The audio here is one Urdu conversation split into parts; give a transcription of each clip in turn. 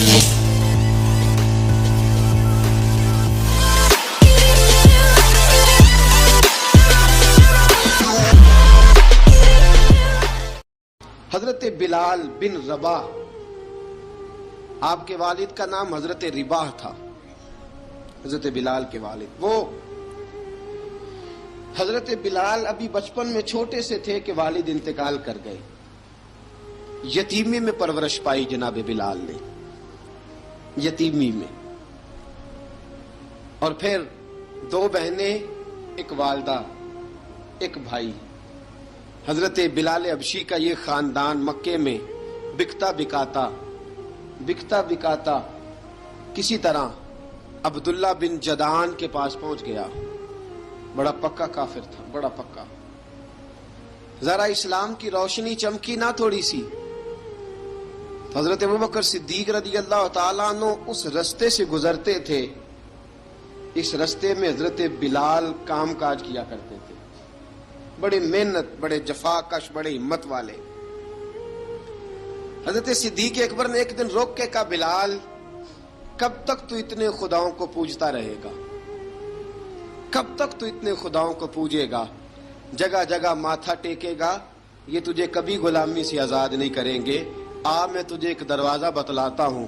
حضرت بلال بن رباح، آپ کے والد کا نام حضرت رباح تھا، حضرت بلال کے والد۔ وہ حضرت بلال ابھی بچپن میں چھوٹے سے تھے کہ والد انتقال کر گئے، یتیمی میں پرورش پائی جناب بلال نے، یتیمی میں، اور پھر دو بہنیں، ایک والدہ، ایک بھائی۔ حضرت بلال حبشی کا یہ خاندان مکے میں بکتا بکاتا کسی طرح عبداللہ بن جدعان کے پاس پہنچ گیا۔ بڑا پکا کافر تھا، بڑا پکا۔ ذرا اسلام کی روشنی چمکی نہ تھوڑی سی، حضرت ابوبکر صدیق رضی اللہ تعالیٰ عنہ اس رستے سے گزرتے تھے، اس رستے میں حضرت بلال کام کاج کیا کرتے تھے، بڑے محنت، بڑے جفاکش، بڑے ہمت والے۔ حضرت صدیق اکبر نے ایک دن روک کے کہا، بلال کب تک تو اتنے خداؤں کو پوجتا رہے گا، کب تک تو اتنے خداؤں کو پوجے گا، جگہ جگہ ماتھا ٹیکے گا، یہ تجھے کبھی غلامی سے آزاد نہیں کریں گے۔ میں تجھے ایک دروازہ بتلاتا ہوں،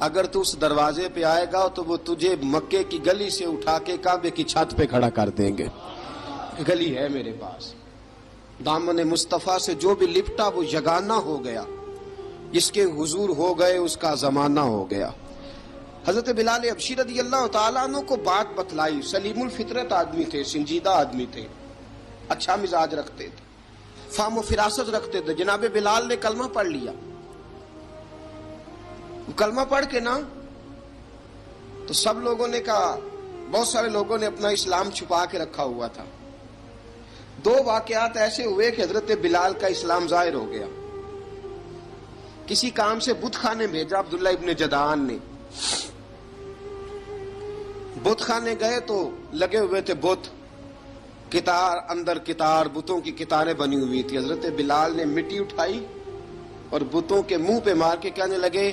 اگر تو اس دروازے پہ آئے گا تو وہ تجھے مکے کی گلی سے اٹھا کے کعبے کی چھت پہ کھڑا کر دیں گے۔ گلی ہے میرے پاس، دامن مصطفیٰ سے جو بھی لپٹا وہ یگانہ ہو گیا، جس کے حضور ہو گئے اس کا زمانہ ہو گیا۔ حضرت بلال حبشی رضی اللہ تعالیٰ عنہ کو بات بتلائی، سلیم الفطرت آدمی تھے، سنجیدہ آدمی تھے، اچھا مزاج رکھتے تھے، فہم و فراست رکھتے تھے۔ جناب بلال نے کلمہ پڑھ لیا، کلمہ پڑھ کے نا تو سب لوگوں نے کہا، بہت سارے لوگوں نے اپنا اسلام چھپا کے رکھا ہوا تھا۔ دو واقعات ایسے ہوئے کہ حضرت بلال کا اسلام ظاہر ہو گیا۔ کسی کام سے بت خانے بھیجا عبداللہ ابن جدعان نے، بت خانے گئے تو لگے ہوئے تھے بت، کتار اندر کتار، بتوں کی کتاریں بنی ہوئی تھی۔ حضرت بلال نے مٹی اٹھائی اور بتوں کے منہ پہ مار کے کہنے لگے،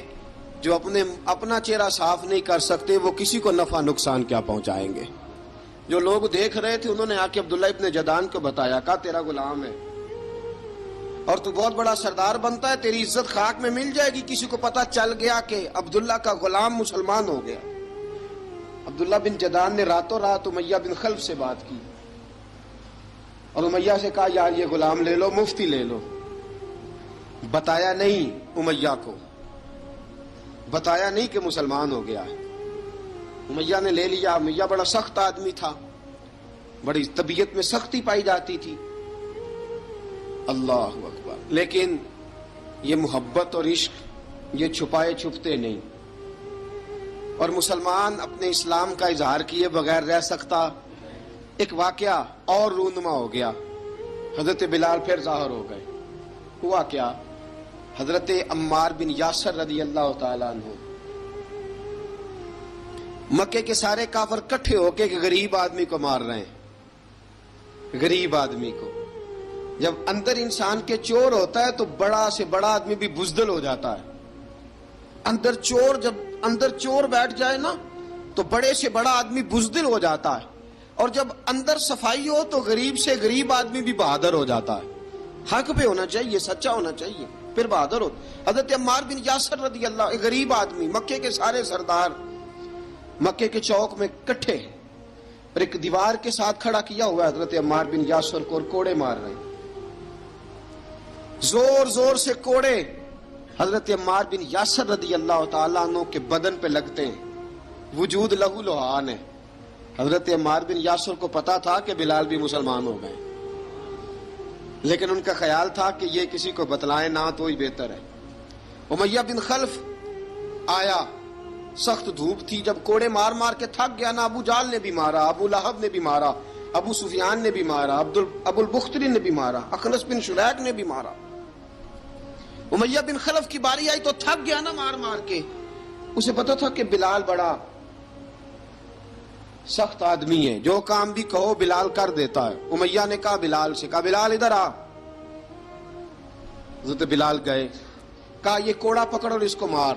جو اپنا چہرہ صاف نہیں کر سکتے وہ کسی کو نفع نقصان کیا پہنچائیں گے۔ جو لوگ دیکھ رہے تھے انہوں نے آ کے عبداللہ ابن جدعان کو بتایا، کہا تیرا غلام ہے اور تو بہت بڑا سردار بنتا ہے، تیری عزت خاک میں مل جائے گی کسی کو پتہ چل گیا کہ عبداللہ کا غلام مسلمان ہو گیا۔ عبداللہ بن جدعان نے راتوں رات امیہ بن خلف سے بات کی اور امیہ سے کہا، یار یہ غلام لے لو، مفتی لے لو۔ بتایا نہیں امیہ کو، بتایا نہیں کہ مسلمان ہو گیا ہے۔ امیہ نے لے لیا۔ امیہ بڑا سخت آدمی تھا، بڑی طبیعت میں سختی پائی جاتی تھی، اللہ اکبر، لیکن یہ محبت اور عشق یہ چھپائے چھپتے نہیں، اور مسلمان اپنے اسلام کا اظہار کیے بغیر رہ سکتا۔ ایک واقعہ اور رونما ہو گیا، حضرت بلال پھر ظاہر ہو گئے۔ ہوا کیا؟ حضرت عمار بن یاسر رضی اللہ تعالیٰ عنہ، مکے کے سارے کافر کٹھے ہو کے غریب آدمی کو مار رہے ہیں، غریب آدمی کو۔ جب اندر انسان کے چور ہوتا ہے تو بڑا سے بڑا آدمی بھی بزدل ہو جاتا ہے۔ جب اندر چور بیٹھ جائے نا تو بڑے سے بڑا آدمی بزدل ہو جاتا ہے، اور جب اندر صفائی ہو تو غریب سے غریب آدمی بھی بہادر ہو جاتا ہے۔ حق پہ ہونا چاہیے، سچا ہونا چاہیے، پھر بہادر ہو۔ حضرت عمار بن یاسر رضی اللہ، ایک غریب آدمی، مکے کے سارے سردار مکے کے چوک میں کٹھے اور ایک دیوار کے ساتھ کھڑا کیا ہوا ہے حضرت عمار بن یاسر کو، اور کوڑے مار رہے ہیں، زور زور سے کوڑے حضرت عمار بن یاسر رضی اللہ تعالیٰ عنہ کے بدن پہ لگتے ہیں، وجود لہو لہان ہے۔ حضرت عمار بن یاسر کو پتا تھا کہ بلال بھی مسلمان ہو گئے، لیکن ان کا خیال تھا کہ یہ کسی کو بتلائیں نہ تو ہی بہتر ہے۔ امیہ بن خلف آیا، سخت دھوپ تھی، جب کوڑے مار مار کے تھک گیا نا، ابو جال نے بھی مارا، ابو لہب نے بھی مارا، ابو سفیان نے بھی مارا، ابو البختری نے بھی مارا، اخنس بن شریک نے بھی مارا۔ امیہ بن خلف کی باری آئی تو تھک گیا نا مار مار کے، اسے پتا تھا کہ بلال بڑا سخت آدمی ہے، جو کام بھی کہو بلال کر دیتا ہے۔ امیہ نے کہا بلال سے، کہا بلال ادھر آ۔ حضرت بلال گئے، کہا یہ کوڑا پکڑ اور اس کو مار۔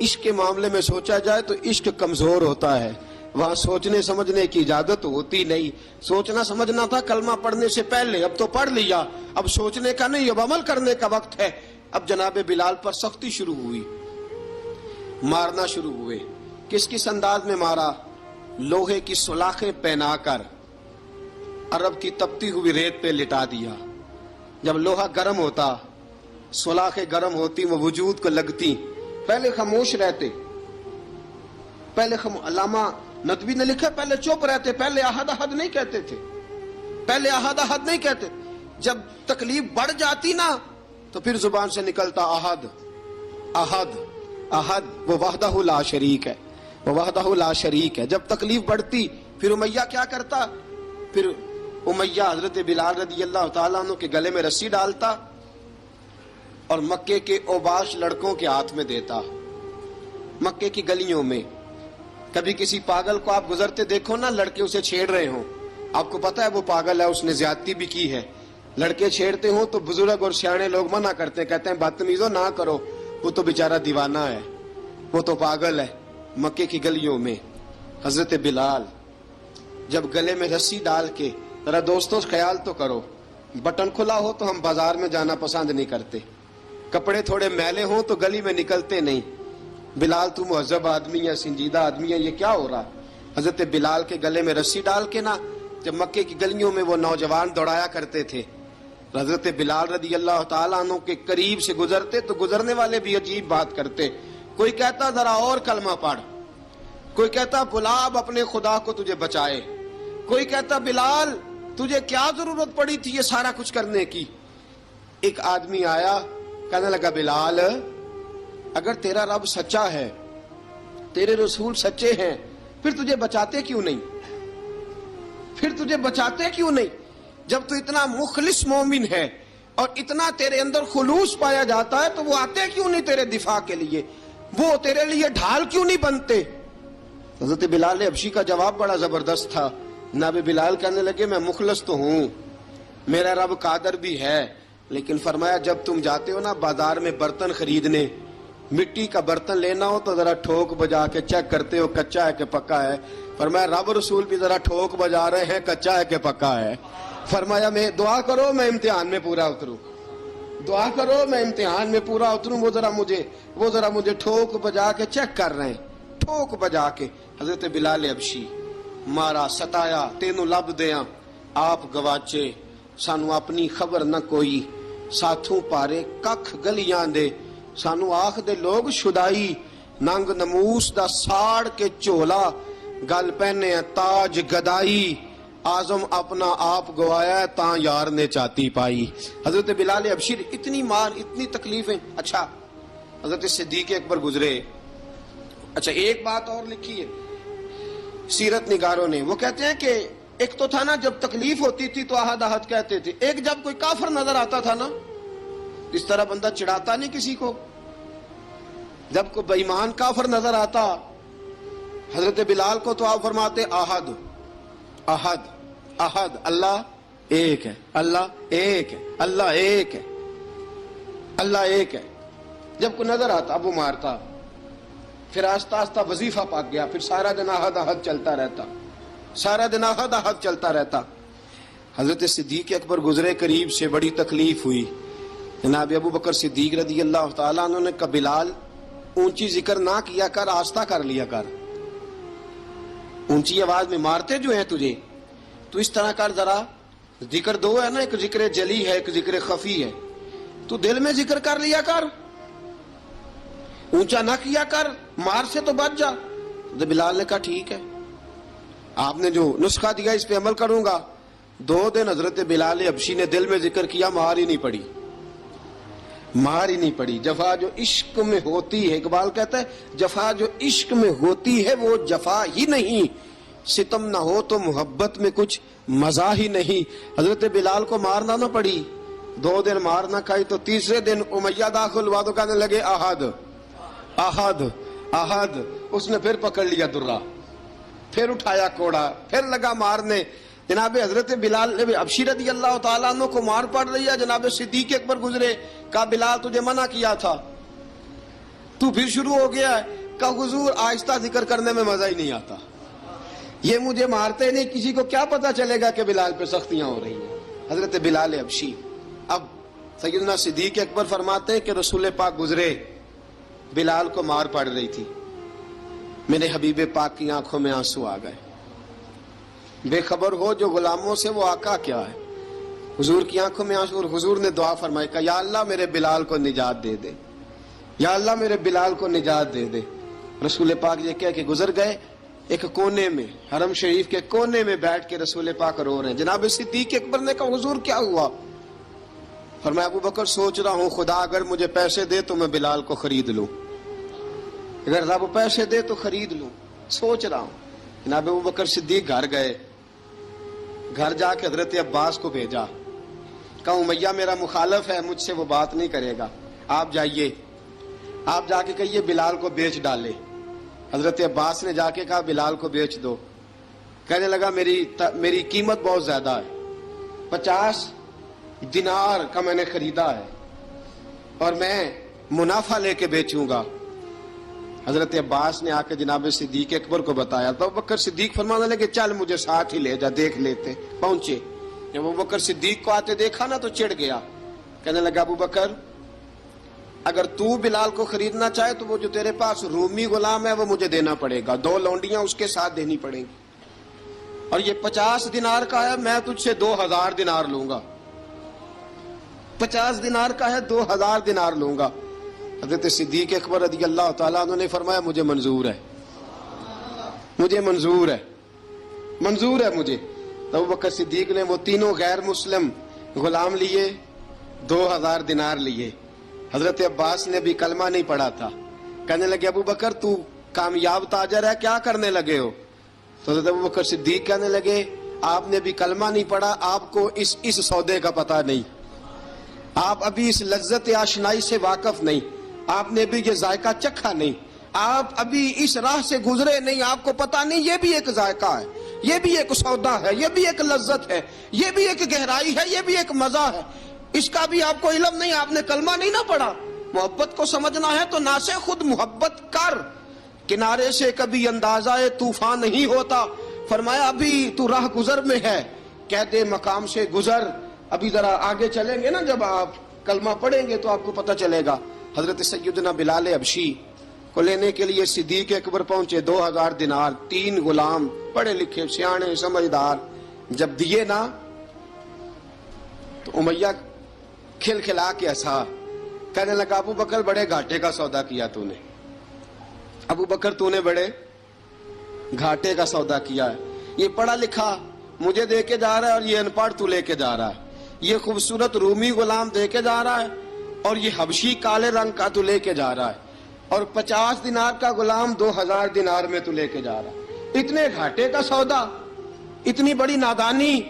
عشق کے معاملے میں سوچا جائے تو عشق کمزور ہوتا ہے، وہاں سوچنے سمجھنے کی اجازت ہوتی نہیں۔ سوچنا سمجھنا تھا کلمہ پڑھنے سے پہلے، اب تو پڑھ لیا، اب سوچنے کا نہیں، اب عمل کرنے کا وقت ہے۔ اب جناب بلال پر سختی شروع ہوئی، مارنا شروع ہوئے۔ کس انداز میں مارا؟ لوہے کی سلاخیں پہنا کر عرب کی تپتی ہوئی ریت پہ لٹا دیا۔ جب لوہا گرم ہوتا، سلاخیں گرم ہوتی، وہ وجود کو لگتی، پہلے خاموش رہتے، پہلے علامہ ندوی نے لکھا پہلے چپ رہتے، پہلے احد احد نہیں کہتے تھے، پہلے احد احد نہیں کہتے۔ جب تکلیف بڑھ جاتی نا تو پھر زبان سے نکلتا احد احد احد، وہ وحدہ لا شریک ہے، وہ وحدہ لا شریک ہے۔ جب تکلیف بڑھتی پھر امیہ کیا کرتا؟ پھر امیہ حضرت بلال رضی اللہ تعالیٰ عنہ کے گلے میں رسی ڈالتا اور مکے کے اوباش لڑکوں کے ہاتھ میں دیتا۔ مکے کی گلیوں میں کبھی کسی پاگل کو آپ گزرتے دیکھو نا، لڑکے اسے چھیڑ رہے ہوں، آپ کو پتا ہے وہ پاگل ہے، اس نے زیادتی بھی کی ہے، لڑکے چھیڑتے ہوں تو بزرگ اور سیانے لوگ منع کرتے ہیں، کہتے ہیں بدتمیزوں نہ کرو، وہ تو بیچارہ دیوانہ ہے، وہ تو پاگل ہے۔ مکے کی گلیوں میں حضرت بلال جب گلے میں رسی ڈال کے، ذرا دوستوں خیال تو کرو، بٹن کھلا ہو تو ہم بازار میں جانا پسند نہیں کرتے، کپڑے تھوڑے میلے ہوں تو گلی میں نکلتے نہیں۔ بلال تو مہذب آدمی ہے، سنجیدہ آدمی ہے، یہ کیا ہو رہا؟ حضرت بلال کے گلے میں رسی ڈال کے نا جب مکے کی گلیوں میں وہ نوجوان دوڑایا کرتے تھے، حضرت بلال رضی اللہ تعالیٰ عنہ کے قریب سے گزرتے تو گزرنے والے بھی عجیب بات کرتے، کوئی کہتا ذرا اور کلمہ پڑھ، کوئی کہتا بلا اب اپنے خدا کو تجھے بچائے، کوئی کہتا بلال تجھے کیا ضرورت پڑی تھی یہ سارا کچھ کرنے کی۔ ایک آدمی آیا کہنے لگا بلال اگر تیرا رب سچا ہے، تیرے رسول سچے ہیں، پھر تجھے بچاتے کیوں نہیں؟ پھر تجھے بچاتے کیوں نہیں؟ جب تو اتنا مخلص مومن ہے اور اتنا تیرے اندر خلوص پایا جاتا ہے تو وہ آتے کیوں نہیں تیرے دفاع کے لیے؟ وہ تیرے لیے ڈھال کیوں نہیں بنتے؟ حضرت بلال حبشی کا جواب بڑا زبردست تھا۔ جناب بلال کہنے لگے میں مخلص تو ہوں، میرا رب قادر بھی ہے، لیکن فرمایا جب تم جاتے ہو نا بازار میں برتن خریدنے، مٹی کا برتن لینا ہو تو ذرا ٹھوک بجا کے چیک کرتے ہو کچا ہے کہ پکا ہے۔ فرمایا رب رسول بھی ذرا ٹھوک بجا رہے ہیں کچا ہے کہ پکا ہے۔ فرمایا میں دعا کرو میں امتحان میں پورا اتروں، دعا کرو میں امتحان میں پورا اتروں، وہ ذرا مجھے ٹھوک بجا کے چیک کر رہے ہیں، ٹھوک بجا کے۔ حضرت بلال حبشی مارا ستایا تینوں لب دیاں آپ گواچے، سانو اپنی خبر نہ کوئی، ساتھوں پارے ککھ گلیاں دے، سانو آخ دے لوگ شدائی، ننگ نموس دا ساڑ کے چولا، گل پہنے تاج گدائی، آزم اپنا آپ گوایا تاں یار نے چاتی پائی۔ حضرت بلال حبشی اتنی مار، اتنی تکلیفیں۔ اچھا حضرت صدیق اکبر گزرے، اچھا ایک بات اور لکھی ہے سیرت نگاروں نے، وہ کہتے ہیں کہ ایک تو تھا نا جب تکلیف ہوتی تھی تو احد احد کہتے تھے، ایک جب کوئی کافر نظر آتا تھا نا اس طرح بندہ چڑھاتا نہیں کسی کو، جب کوئی بے ایمان کافر نظر آتا حضرت بلال کو تو آپ فرماتے احد احد احد، اللہ ایک ہے، اللہ ایک ہے، اللہ ایک ہے، اللہ ایک ہے۔ جب کوئی نظر آتا اب وہ مارتا، پھر آہستہ آہستہ وظیفہ پاک گیا، پھر سارا دن احد احد چلتا رہتا، سارا دن احد احد چلتا رہتا۔ حضرت صدیق اکبر گزرے قریب سے، بڑی تکلیف ہوئی، جناب ابو بکر صدیق رضی اللہ تعالیٰ عنہ نے کہا بلال اونچی ذکر نہ کیا کر، آہستہ کر لیا کر، اونچی آواز میں مارتے جو ہیں تجھے تو اس طرح کر، ذرا ذکر دو ہے نا، ایک ذکر جلی ہے ایک ذکر خفی ہے، تو دل میں ذکر کر لیا کر، اونچا نہ کیا کر، مار سے تو بچ جا۔ بلال نے کہا ٹھیک ہے، آپ نے جو نسخہ دیا اس پہ عمل کروں گا۔ 2 دن حضرت بلال حبشی نے دل میں ذکر کیا، مار ہی نہیں پڑی، مار ہی نہیں پڑی۔ جفا جو عشق میں ہوتی ہے، اقبال کہتا ہے جفا جو عشق میں ہوتی ہے وہ جفا ہی نہیں، ستم نہ ہو تو محبت میں کچھ مزہ ہی نہیں۔ حضرت بلال کو مارنا نہ پڑی، 2 دن مار نہ کھائی، تو تیسرے دن امیہ داخل ہوا تو کہنے لگے احد احد احد، اس نے پھر پکڑ لیا درہ، پھر اٹھایا کوڑا، پھر لگا مارنے۔ جناب حضرت بلال حبشی رضی اللہ تعالیٰ عنہ کو مار پڑ رہی ہے، جناب صدیق اکبر گزرے، کہا بلال تجھے منع کیا تھا، تو پھر شروع ہو گیا ہے؟ کہا حضور آہستہ ذکر کرنے میں مزہ ہی نہیں آتا، یہ مجھے مارتے نہیں، کسی کو کیا پتا چلے گا کہ بلال پہ سختیاں ہو رہی ہیں۔ حضرت بلال حبشی، اب سیدنا صدیق اکبر فرماتے ہیں کہ رسول پاک گزرے، بلال کو مار پڑ رہی تھی، میرے حبیب پاک کی آنکھوں میں آنسو آ گئے۔ بے خبر ہو جو غلاموں سے وہ آقا کیا ہے، حضور کی آنکھوں میں آنسو، اور حضور نے دعا فرمائی کہ یا اللہ میرے بلال کو نجات دے دے، یا اللہ میرے بلال کو نجات دے دے۔ رسول پاک یہ کہہ کہ گزر گئے، ایک کونے میں، حرم شریف کے کونے میں بیٹھ کے رسول پاک رو رہے ہیں۔ جناب صدیق اکبر نے کہا حضور کیا ہوا؟ فرمایا ابو بکر سوچ رہا ہوں خدا اگر مجھے پیسے دے تو میں بلال کو خرید لوں، اگر رب پیسے دے تو خرید لوں، سوچ رہا ہوں۔ جناب ابو بکر صدیق گھر گئے، گھر جا کے حضرت عباس کو بھیجا، کہا امیہ میرا مخالف ہے، مجھ سے وہ بات نہیں کرے گا، آپ جائیے، آپ جا کے کہیے بلال کو بیچ ڈالے۔ حضرت عباس نے جا کے کہا بلال کو بیچ دو۔ کہنے لگا میری قیمت بہت زیادہ ہے، 50 دینار کا میں نے خریدا ہے اور میں منافع لے کے بیچوں گا۔ حضرت عباس نے آ کے جناب صدیق اکبر کو بتایا تو ابو بکر صدیق فرمانے لگے چل مجھے ساتھ ہی لے جا، دیکھ لیتے۔ پہنچے، جب ابو بکر صدیق کو آتے دیکھا نا تو چڑ گیا، کہنے لگا ابو بکر اگر تو بلال کو خریدنا چاہے تو وہ جو تیرے پاس رومی غلام ہے وہ مجھے دینا پڑے گا، 2 لونڈیاں اس کے ساتھ دینی پڑیں گی، اور یہ 50 دینار کا ہے، میں تجھ سے 2000 دینار لوں گا، 50 دینار کا ہے 2000 دینار لوں گا۔ حضرت صدیق اکبر رضی اللہ تعالیٰ عنہ نے فرمایا مجھے منظور ہے، مجھے منظور ہے، منظور ہے مجھے۔ تو ابو بکر صدیق نے وہ تینوں غیر مسلم غلام لیے، 2000 دینار لیے۔ حضرت عباس نے بھی کلمہ نہیں پڑھا تھا، کہنے لگے ابو بکر تو کامیاب تاجر ہے، کیا کرنے لگے ہو؟ تو حضرت ابو بکر صدیق کہنے لگے آپ نے بھی کلمہ نہیں پڑھا، آپ کو اس سودے کا پتہ نہیں، آپ ابھی اس لذت آشنائی سے واقف نہیں، آپ نے بھی یہ ذائقہ چکھا نہیں، آپ ابھی اس راہ سے گزرے نہیں، آپ کو پتہ نہیں یہ بھی ایک ذائقہ ہے، یہ بھی ایک سودا ہے، یہ بھی ایک لذت ہے، یہ بھی ایک گہرائی ہے، یہ بھی ایک مزہ ہے، اس کا بھی آپ کو علم نہیں، آپ نے کلمہ نہیں نہ پڑھا۔ محبت کو سمجھنا ہے تو نہ سے خود محبت کر، کنارے سے کبھی اندازہ طوفان نہیں ہوتا۔ فرمایا ابھی تو راہ گزر میں ہے، کہہ دے مقام سے گزر، ابھی ذرا آگے چلیں گے نا، جب آپ کلمہ پڑھیں گے تو آپ کو پتہ چلے گا۔ حضرت سیدنا بلال حبشی کو لینے کے لیے صدیق اکبر پہنچے، 2000 دینار، 3 غلام پڑھے لکھے سیانے سمجھدار، جب دیے نا تو امیہ کھل کھلا کے ہنسا، کہنے لگا ابو بکر بڑے گھاٹے کا سودا کیا تو نے، ابو بکر تو نے بڑے گھاٹے کا سودا کیا ہے، یہ پڑھا لکھا مجھے دے کے جا رہا ہے اور یہ ان پڑھ تو لے کے جا رہا ہے، یہ خوبصورت رومی غلام دے کے جا رہا ہے اور یہ حبشی کالے رنگ کا تو لے کے جا رہا ہے، اور 50 دینار کا غلام 2000 دینار میں تو لے کے جا رہا ہے، اتنے گھاٹے کا سودا، اتنی بڑی نادانی۔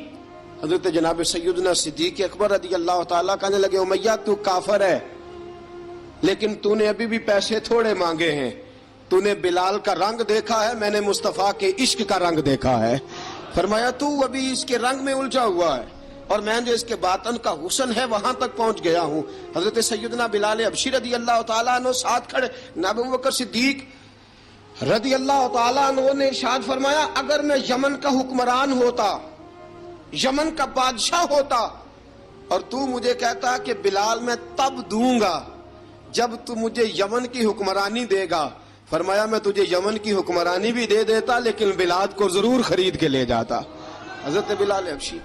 حضرت جناب سیدنا صدیق اکبر رضی اللہ تعالیٰ کہنے لگے امیہ تو کافر ہے، لیکن تو نے ابھی بھی پیسے تھوڑے مانگے ہیں، تو نے بلال کا رنگ دیکھا ہے، میں نے مصطفیٰ کے عشق کا رنگ دیکھا ہے۔ فرمایا تو ابھی اس کے رنگ میں الجھا ہوا ہے، اور میں جو اس کے باطن کا حسن ہے وہاں تک پہنچ گیا ہوں۔ حضرت سیدنا بلال حبشی رضی اللہ تعالیٰ عنہ ساتھ کھڑے، ابو بکر صدیق رضی اللہ تعالیٰ عنہ نے ارشاد فرمایا اگر میں یمن کا حکمران ہوتا، یمن کا بادشاہ ہوتا، اور تو مجھے کہتا کہ بلال میں تب دوں گا جب تو مجھے یمن کی حکمرانی دے گا، فرمایا میں تجھے یمن کی حکمرانی بھی دے دیتا لیکن بلال کو ضرور خرید کے لے جاتا۔ حضرت بلال حبشی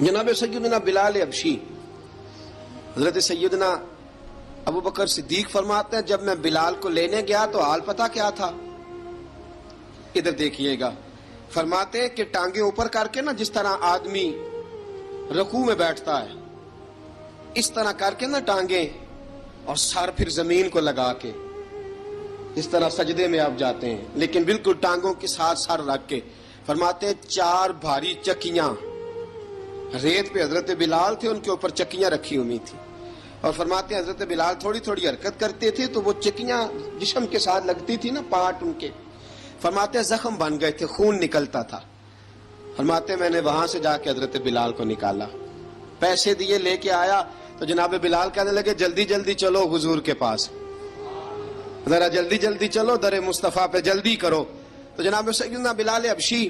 جناب سیدنا بلال حبشی، حضرت سیدنا ابو بکر صدیق فرماتے ہیں جب میں بلال کو لینے گیا تو حال پتہ کیا تھا؟ ادھر دیکھیے گا، فرماتے ہیں کہ ٹانگیں اوپر کر کے نا جس طرح آدمی رکوع میں بیٹھتا ہے اس طرح کر کے نا ٹانگیں، اور سر پھر زمین کو لگا کے اس طرح سجدے میں آپ جاتے ہیں، لیکن بالکل ٹانگوں کے ساتھ سر رکھ کے۔ فرماتے ہیں 4 بھاری چکیاں ریت پہ حضرت بلال تھے، ان کے اوپر چکیاں رکھی ہوئی تھی، اور فرماتے ہیں حضرت بلال تھوڑی تھوڑی حرکت کرتے تھے تو وہ چکیاں جسم کے ساتھ لگتی تھی نا، پارٹ ان کے، فرماتے ہیں زخم بن گئے تھے، خون نکلتا تھا، فرماتے ہیں میں نے وہاں سے جا کے حضرت بلال کو نکالا، پیسے دیے، لے کے آیا تو جناب بلال کہنے لگے جلدی جلدی چلو حضور کے پاس، ذرا جلدی جلدی چلو، در مصطفیٰ پہ جلدی کرو۔ تو جناب سیدنا بلال حبشی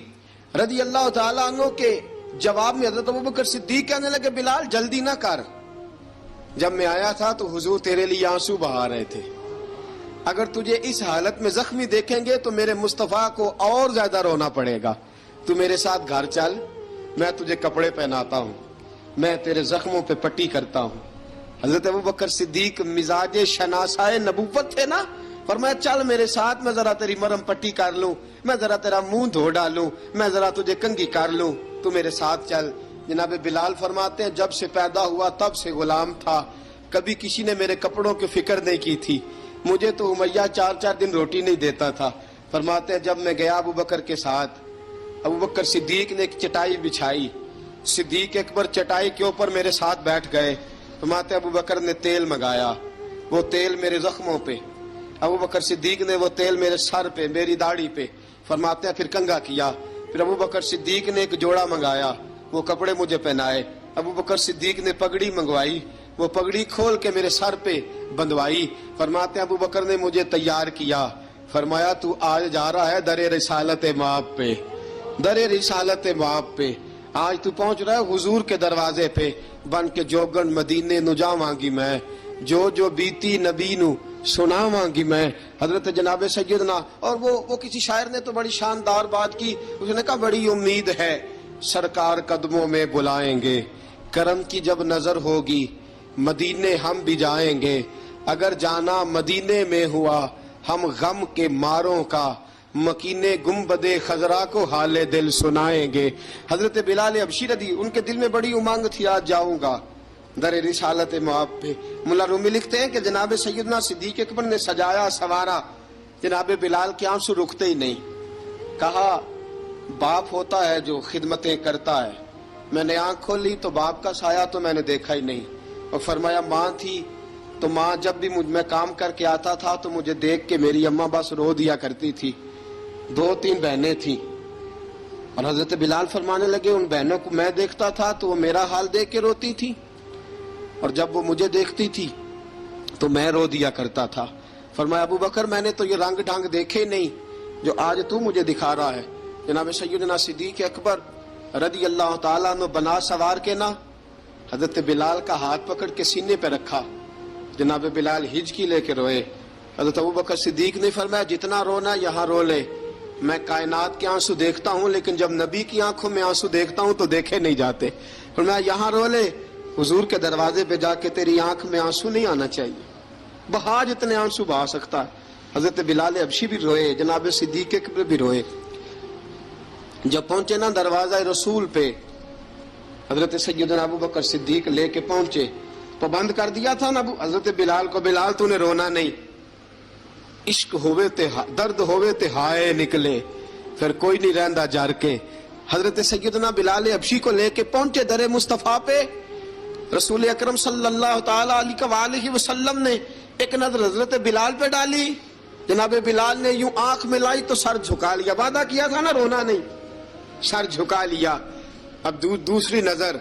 رضی اللہ تعالیٰ عنہ کے جواب میں حضرت ابوبکر صدیق کہنے لگے بلال جلدی نہ کر، جب میں آیا تھا تو حضور تیرے لیے آنسو بہا رہے تھے، اگر تجھے اس حالت میں زخمی دیکھیں گے تو میرے مصطفیٰ کو اور زیادہ رونا پڑے گا، تو میرے ساتھ گھر چل، میں تجھے کپڑے پہناتا ہوں، میں تیرے زخموں پہ پٹی کرتا ہوں۔ حضرت ابوبکر صدیق مزاج شناسائے نبوت تھے نا، فرمایا چل میرے ساتھ، میں ذرا تیری مرم پٹی کر لوں، میں ذرا تیرا منہ دھو ڈالوں، میں ذرا تجھے کنگھی کر لوں، تو میرے ساتھ چل۔ جناب بلال فرماتے ہیں جب سے پیدا ہوا تب سے غلام تھا، کبھی کسی نے میرے کپڑوں کی فکر نہیں کی تھی، مجھے تو امیہ 4 دن روٹی نہیں دیتا تھا۔ فرماتے ہیں جب میں گیا ابوبکر کے ساتھ، ابوبکر صدیق نے ایک چٹائی بچھائی، صدیق اکبر چٹائی کے اوپر میرے ساتھ بیٹھ گئے۔ فرماتے ہیں ابوبکر نے تیل منگایا، وہ تیل میرے زخموں پہ، ابوبکر صدیق نے وہ تیل میرے سر پہ، میری داڑھی پہ، فرماتے ہیں پھر کنگھا کیا، پھر ابوبکر صدیق نے ایک جوڑا منگایا، وہ کپڑے مجھے پہنائے، ابوبکر صدیق نے پگڑی منگوائی، وہ پگڑی کھول کے میرے سر پہ بندھوائی۔ فرماتے ہیں ابوبکر نے مجھے تیار کیا، فرمایا تو آج جا رہا ہے در رسالت مآب پہ، در رسالت مآب پہ، آج تو پہنچ رہا ہے حضور کے دروازے پہ، بن کے جوگن مدینے نو جاواں گی میں، جو بیتی نبی نو سناواں گی میں۔ حضرت جناب سیدنا، اور وہ کسی شاعر نے تو بڑی شاندار بات کی، اس نے کہا بڑی امید ہے سرکار قدموں میں بلائیں گے، کرم کی جب نظر ہوگی مدینے ہم بھی جائیں گے، اگر جانا مدینے میں ہوا ہم غم کے ماروں کا، مکینے گنبد خضرا کو حال دل سنائیں گے۔ حضرت بلال حبشی رضی ان کے دل میں بڑی امنگ تھی آج جاؤں گا در رسالت مآب پہ۔ ملا رومی لکھتے ہیں کہ جناب سیدنا صدیق اکبر نے سجایا سوارا، جناب بلال کے آنسو رکتے ہی نہیں، کہا باپ ہوتا ہے جو خدمتیں کرتا ہے، میں نے آنکھ کھولی تو باپ کا سایہ تو میں نے دیکھا ہی نہیں، اور فرمایا ماں تھی تو ماں جب بھی میں کام کر کے آتا تھا تو مجھے دیکھ کے میری اماں بس رو دیا کرتی تھی، 2-3 بہنیں تھیں، اور حضرت بلال فرمانے لگے ان بہنوں کو میں دیکھتا تھا تو وہ میرا حال دیکھ کے روتی تھی، اور جب وہ مجھے دیکھتی تھی تو میں رو دیا کرتا تھا۔ فرمایا ابو بکر میں نے تو یہ رنگ ڈھنگ دیکھے نہیں جو آج تو مجھے دکھا رہا ہے۔ جناب سیدنا صدیق اکبر رضی اللہ تعالیٰ عنہ بنا سوار کے نا حضرت بلال کا ہاتھ پکڑ کے سینے پہ رکھا، جناب بلال ہجکی لے کے روئے۔ حضرت ابو بکر صدیق نے فرمایا جتنا رونا یہاں رو لے، میں کائنات کے آنسو دیکھتا ہوں لیکن جب نبی کی آنکھوں میں آنسو دیکھتا ہوں تو دیکھے نہیں جاتے۔ فرمایا یہاں رو لے، حضور کے دروازے پہ جا کے تیری آنکھ میں آنسو نہیں آنا چاہیے، بہا جتنے آنسو بہا سکتا ہے۔ حضرت بلال حبشی بھی روئے، جناب صدیق اکبر بھی روئے۔ جب پہنچے نا دروازہ رسول پہ، حضرت سیدنا ابو بکر صدیق لے کے پہنچے تو بند کر دیا تھا نا حضرت بلال کو، بلال تو نے رونا نہیں، عشق ہوئے تے درد ہوئے تے ہائے نکلے، پھر کوئی نہیں رہندا جار کے۔ حضرت سیدنا بلال حبشی کو لے کے پہنچے در مصطفیٰ پہ، رسول اکرم صلی اللہ تعالیٰ علیہ وسلم نے ایک نظر حضرت بلال پہ ڈالی، جناب بلال نے یوں آنکھ ملائی تو سر جھکا لیا، وعدہ کیا تھا نا رونا نہیں، سر جھکا لیا۔ اب دوسری نظر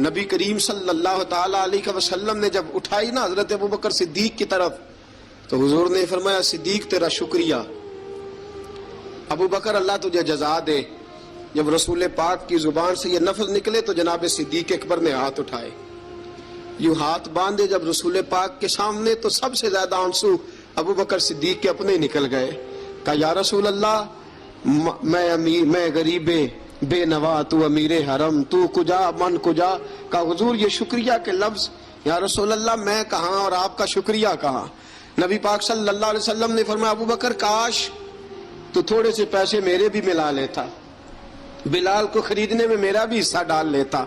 نبی کریم صلی اللہ تعالیٰ علیہ وسلم نے جب اٹھائی نا حضرت ابو بکر صدیق کی طرف تو حضور نے فرمایا صدیق تیرا شکریہ، ابو بکر اللہ تجھے جزا دے۔ جب رسول پاک کی زبان سے یہ لفظ نکلے تو جناب صدیق اکبر نے ہاتھ اٹھائے، یوں ہاتھ باندھے جب رسول پاک کے سامنے تو سب سے زیادہ آنسو ابو بکر صدیق کے اپنے نکل گئے۔ کہا یا رسول اللہ میں غریب بے نوا، تو امیر حرم، تو کجا من کجا۔ کہا حضور یہ شکریہ کے لفظ، یا رسول اللہ میں کہاں اور آپ کا شکریہ کہاں۔ نبی پاک صلی اللہ علیہ وسلم نے فرمایا ابو بکر کاش تو تھوڑے سے پیسے میرے بھی ملا لیتا، بلال کو خریدنے میں میرا بھی حصہ ڈال لیتا،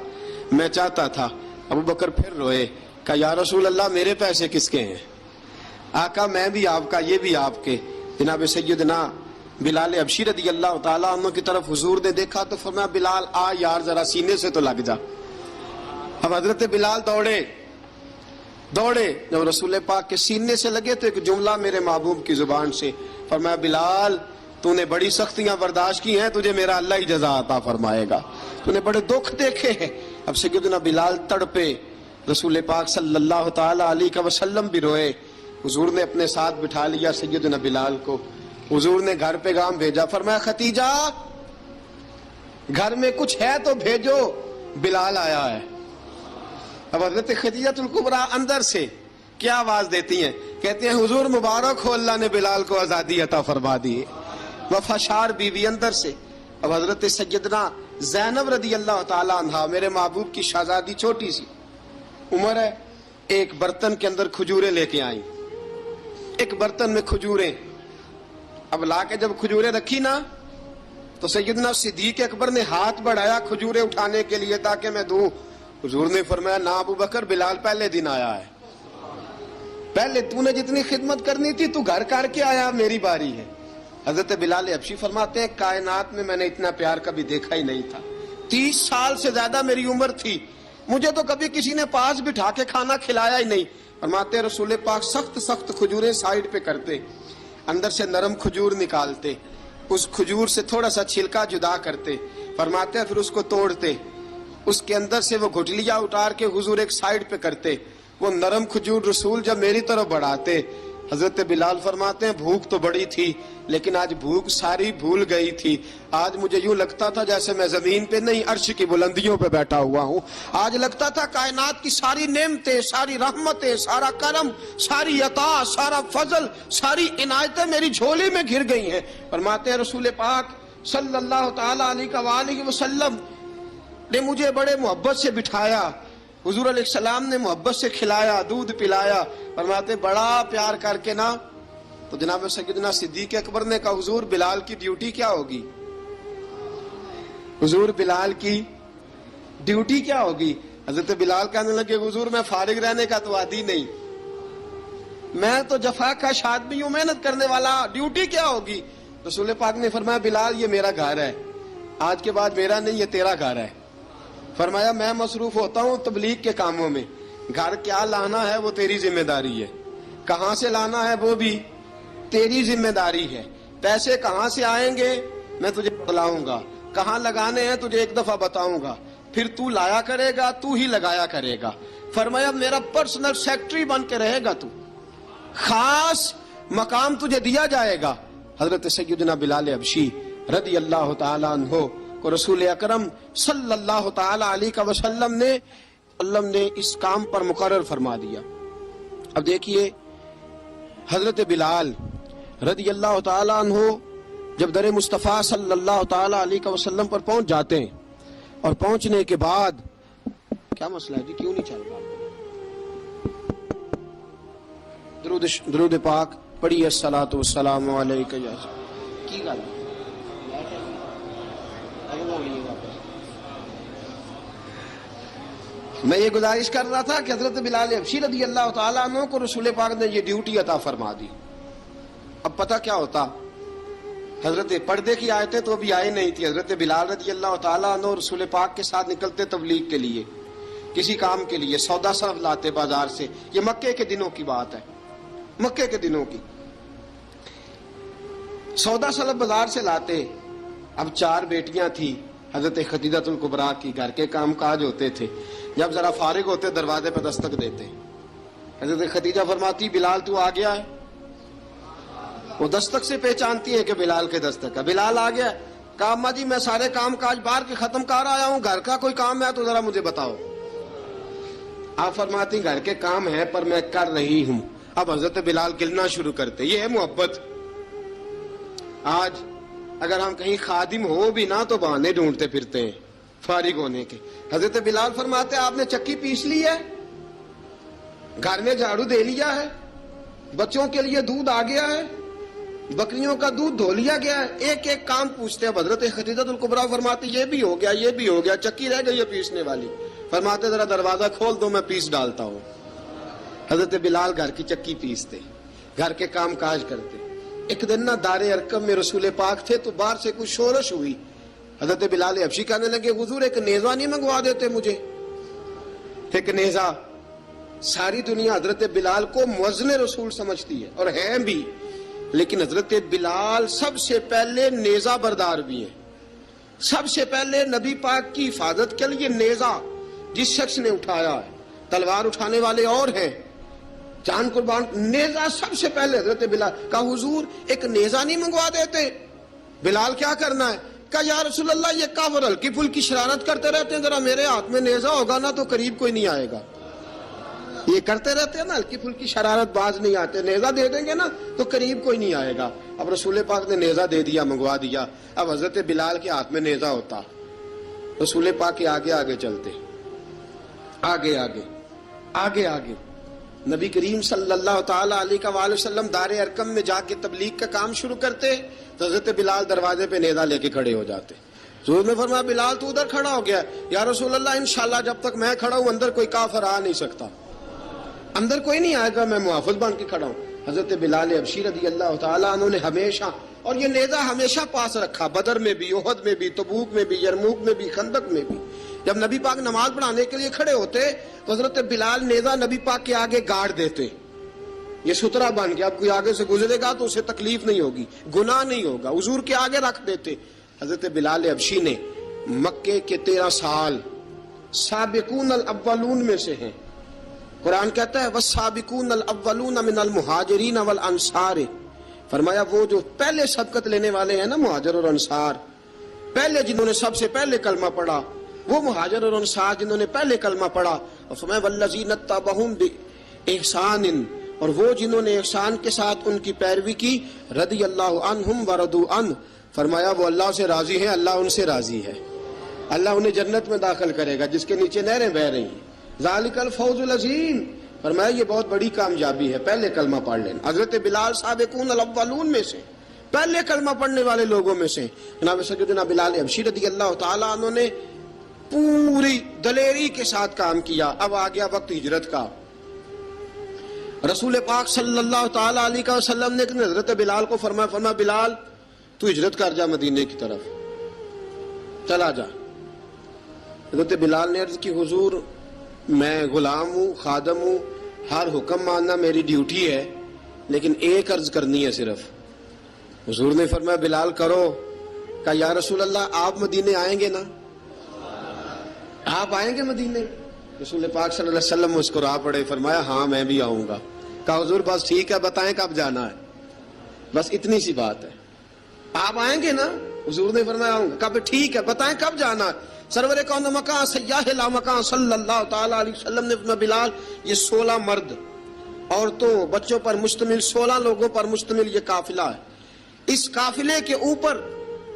میں چاہتا تھا۔ ابو بکر پھر روئے، کہا یا رسول اللہ میرے پیسے کس کے ہیں؟ آقا میں بھی آپ کا، یہ بھی آپ کے۔ جناب سیدنا بلال حبشی رضی اللہ تعالیٰ عنہ کی طرف حضور نے دیکھا تو فرمایا بلال آ یار ذرا سینے سے تو لگ جا۔ اب حضرت بلال دوڑے، جب رسول پاک کے سینے سے لگے تو ایک جملہ میرے محبوب کی زبان سے، فرمایا بلال تو نے بڑی سختیاں برداشت کی ہیں, تجھے میرا اللہ ہی جزا عطا فرمائے گا. تو نے بڑے دکھ دیکھے ہیں. اب سیدنا بلال تڑپے, رسول پاک صلی اللہ تعالی علیہ وسلم بھی روئے. حضور نے اپنے ساتھ بٹھا لیا سیدنا بلال کو. حضور نے گھر پیغام بھیجا, فرمایا ختیجہ گھر میں کچھ ہے تو بھیجو, بلال آیا ہے. اب حضرت خدیجہ الکبریٰ اندر سے کیا آواز دیتی ہیں, کہتے ہیں حضور مبارک ہو, اللہ نے بلال کو آزادی عطا فرما دی. وفاشار بیوی اندر سے. اب حضرت سیدنا زینب رضی اللہ تعالی عنہا, میرے محبوب کی شہزادی, چھوٹی سی عمر ہے, ایک برتن کے اندر کھجوریں لے کے آئیں. ایک برتن میں کھجوریں, اب لا کے جب کھجوریں رکھی نا تو سیدنا صدیق اکبر نے ہاتھ بڑھایا کھجوریں اٹھانے کے لیے تاکہ میں دوں. حضور نے فرمایا نا ابو بکر, بلال پہلے دن آیا ہے, پہلے تو نے جتنی خدمت کرنی تھی تو گھر کر کے آیا, میری باری ہے. حضرت بلال حبشی فرماتے ہیں کائنات میں نے اتنا پیار کبھی دیکھا ہی نہیں تھا. 30 سال سے زیادہ میری عمر تھی, مجھے تو کبھی کسی نے پاس بٹھا کے کھانا کھلایا ہی نہیں. فرماتے ہیں رسول پاک سخت سخت کھجوریں سائیڈ پہ کرتے, اندر سے نرم کھجور نکالتے, اس کھجور سے تھوڑا سا چھلکا جدا کرتے. فرماتے ہیں پھر اس کو توڑتے, اس کے اندر سے وہ گھٹلیاں اتار کے حضور ایک سائیڈ پہ کرتے. وہ نرم کھجور رسول جب میری طرف بڑھاتے, حضرت بلال فرماتے ہیں بھوک تو بڑی تھی لیکن آج بھوک ساری بھول گئی تھی. آج مجھے یوں لگتا تھا جیسے میں زمین پہ نہیں عرش کی بلندیوں پہ بیٹھا ہوا ہوں. آج لگتا تھا کائنات کی ساری نعمتیں, ساری رحمتیں, سارا کرم, ساری عطا, سارا فضل, ساری عنایتیں میری جھولی میں گر گئی ہیں. فرماتے ہیں رسول پاک صلی اللہ تعالی علیہ وسلم نے مجھے بڑے محبت سے بٹھایا, حضور علیہ السلام نے محبت سے کھلایا, دودھ پلایا. فرماتے بڑا پیار کر کے نا تو جناب سیدنا صدیق اکبر نے کہا حضور بلال کی ڈیوٹی کیا ہوگی, حضور بلال کی ڈیوٹی کیا ہوگی. حضرت بلال کہنے لگے حضور میں فارغ رہنے کا تو عادی نہیں, میں تو جفا کش آدمی ہوں, محنت کرنے والا, ڈیوٹی کیا ہوگی. رسول پاک نے فرمایا بلال یہ میرا گھر ہے, آج کے بعد میرا نہیں یہ تیرا گھر ہے. فرمایا میں مصروف ہوتا ہوں تبلیغ کے کاموں میں, گھر کیا لانا ہے وہ تیری ذمہ داری ہے, کہاں سے لانا ہے وہ بھی تیری ذمہ داری ہے, پیسے کہاں سے آئیں گے میں تجھے بتلاؤں گا, کہاں لگانے ہیں تجھے ایک دفعہ بتاؤں گا, پھر تو لایا کرے گا, تو ہی لگایا کرے گا. فرمایا میرا پرسنل سیکٹری بن کے رہے گا, تو خاص مقام تجھے دیا جائے گا. حضرت سیدنا بلال حبشی رضی اللہ تعالی عنہ کو رسول اکرم صلی اللہ تعالی علیہ وسلم نے اس کام پر مقرر فرما دیا. اب دیکھیے حضرت بلال رضی اللہ تعالی عنہ جب در مصطفیٰ صلی اللہ تعالی علیہ وسلم پر پہنچ جاتے ہیں, اور پہنچنے کے بعد کیا مسئلہ ہے جی, کیوں نہیں چل رہا؟ درود پاک پڑھیے الصلاۃ والسلام علیک. کی گل میں یہ گزارش کر رہا تھا کہ حضرت بلال حبشی رضی اللہ تعالیٰ عنہ کو رسول پاک نے یہ ڈیوٹی عطا فرما دی. اب پتہ کیا ہوتا, حضرت پردے کی آیتیں تو ابھی آئی نہیں تھی. حضرت بلال رضی اللہ تعالیٰ عنہ رسول پاک کے ساتھ نکلتے تبلیغ کے لیے, کسی کام کے لیے, سودا صرف لاتے بازار سے. یہ مکے کے دنوں کی بات ہے, مکے کے دنوں کی. سودا صرف بازار سے لاتے. اب 4 بیٹیاں تھی حضرت خدیجہ الکبریٰ کی, گھر کے کام کاج ہوتے تھے. جب ذرا فارغ ہوتے دروازے پہ دستک دیتے. حضرت خدیجہ فرماتی بلال تو آ گیا ہے. وہ دستک سے پہچانتی ہے کہ بلال کے دستک ہے. بلال آ گیا. کہا اماں جی میں سارے کام کاج باہر کے ختم کر آیا ہوں, گھر کا کوئی کام ہے تو ذرا مجھے بتاؤ. آپ فرماتی گھر کے کام ہے پر میں کر رہی ہوں. اب حضرت بلال گلنا شروع کرتے. یہ ہے محبت. آج اگر ہم کہیں خادم ہو بھی نہ تو بہانے ڈھونڈتے پھرتے ہیں فارغ ہونے کے. حضرت بلال فرماتے آپ نے چکی پیس لی ہے, گھر میں جھاڑو دے لیا ہے, بچوں کے لیے دودھ آ گیا ہے, بکریوں کا دودھ دھو لیا گیا ہے, ایک ایک کام پوچھتے ہیں. حضرت خدیجہ الکبریٰ فرماتی یہ بھی ہو گیا, یہ بھی ہو گیا, چکی رہ گئی ہے پیسنے والی. فرماتے ذرا دروازہ کھول دو میں پیس ڈالتا ہوں. حضرت بلال گھر کی چکی پیستے, گھر کے کام کاج کرتے. ایک دن نہ دار ارقم میں رسول پاک تھے تو باہر سے کچھ شورش ہوئی. حضرت بلال حبشی کہنے لگے حضور ایک نیزہ نہیں منگوا دیتے مجھے. ایک نیزہ. ساری دنیا حضرت بلال کو مؤذن رسول سمجھتی ہے اور ہیں بھی. لیکن حضرت بلال سب سے پہلے نیزہ بردار بھی ہیں. سب سے پہلے نبی پاک کی حفاظت کے لیے نیزہ جس شخص نے اٹھایا ہے، تلوار اٹھانے والے اور ہیں، جان قربان، نیزہ سب سے پہلے حضرت بلال کا. حضور ایک نیزہ نہیں منگوا دیتے؟ بلال کیا کرنا ہے؟ کہا یا رسول اللہ یہ کافر ہلکی پھلکی شرارت کرتے رہتے ہیں، ذرا میرے ہاتھ میں نیزہ ہوگا نا تو قریب کوئی نہیں آئے گا. یہ کرتے رہتے ہیں نا ہلکی پھلکی شرارت، باز نہیں آتے، نیزہ دے دیں گے نا تو قریب کوئی نہیں آئے گا. اب رسول پاک نے نیزہ دے دیا، منگوا دیا. اب حضرت بلال کے ہاتھ میں نیزہ ہوتا، رسول پاک کے آگے آگے چلتے، آگے آگے آگے آگے. نبی کریم صلی اللہ تعالی علیہ وآلہ وسلم دار ارقم میں جا کے تبلیغ کا کام شروع کرتے تو حضرت بلال دروازے پہ نیزہ لے کے کھڑے ہو جاتے. حضور نے فرمایا بلال تو ادھر کھڑا ہو گیا. یا رسول اللہ انشاءاللہ جب تک میں کھڑا ہوں اندر کوئی کافر آ نہیں سکتا، اندر کوئی نہیں آئے گا، میں محافظ بن کے کھڑا ہوں. حضرت بلال حبشی رضی اللہ تعالیٰ عنہ نے ہمیشہ، اور یہ نیزہ ہمیشہ پاس رکھا، بدر میں بھی، احد میں بھی، تبوک میں بھی، یرموک میں بھی، خندق میں بھی. جب نبی پاک نماز پڑھانے کے لیے کھڑے ہوتے تو حضرت بلال نیزہ نبی پاک کے آگے گاڑ دیتے. یہ سترا بن گیا، اب کوئی آگے سے گزرے گا تو اسے تکلیف نہیں ہوگی، گناہ نہیں ہوگا، حضور کے آگے رکھ دیتے. حضرت بلال حبشی نے مکے کے 13 سال سابقون الاولون میں سے ہیں. قرآن کہتا ہے والسابقون الاولون من المہاجرین والانصار. فرمایا وہ جو پہلے سبقت لینے والے ہیں نا مہاجر اور انصار، پہلے جنہوں نے سب سے پہلے کلمہ پڑھا، وہ مہاجر اور انصار جنہوں نے پہلے کلمہ پڑھا. اور فرمایا والذین اتبعوہم بإحسان، اور وہ جنہوں نے احسان کے ساتھ ان کی پیروی کی، رضی اللہ عنہم ورضوا عنہ. فرمایا وہ اللہ سے راضی ہیں، اللہ ان سے راضی ہے، اللہ انہیں جنت میں داخل کرے گا جس کے نیچے نہریں بہہ رہی ہیں. ذالک الفوز العظیم. فرمایا یہ بہت بڑی کامیابی ہے پہلے کلمہ پڑھ لینا. حضرت بلال سابقون الاولون میں سے، پہلے کلمہ پڑھنے والے لوگوں میں سے. جناب سیدنا بلال حبشی رضی اللہ تعالیٰ عنہ نے پوری دلیری کے ساتھ کام کیا. اب آ گیا وقت ہجرت کا. رسول پاک صلی اللہ تعالیٰ علیہ وسلم نے حضرت بلال کو فرمایا بلال تو ہجرت کر جا مدینے کی طرف، چلا جا. حضرت بلال نے عرض کی حضور میں غلام ہوں، خادم ہوں، ہر حکم ماننا میری ڈیوٹی ہے، لیکن ایک عرض کرنی ہے صرف. حضور نے فرمایا بلال کرو. کہا یا رسول اللہ آپ مدینے آئیں گے نا؟ آپ آئیں گے مدینے؟ رسول پاک صلی اللہ علیہ وسلم مسکرا پڑے، فرمایا ہاں میں بھی آؤں گا. کہا حضور بس ٹھیک ہے، بتائیں کب جانا ہے، بس اتنی سی بات ہے. آپ آئیں گے نا؟ حضور نے فرمایا آؤں گا. کہا ٹھیک ہے، بتائیں کب جانا ہے. سرور کون مکان سیاح لا مکان صلی اللہ تعالی علیہ وسلم نے فرمایا بلال یہ 16 مرد، عورتوں، بچوں پر مشتمل 16 لوگوں پر مشتمل یہ قافلہ ہے. اس قافلے کے اوپر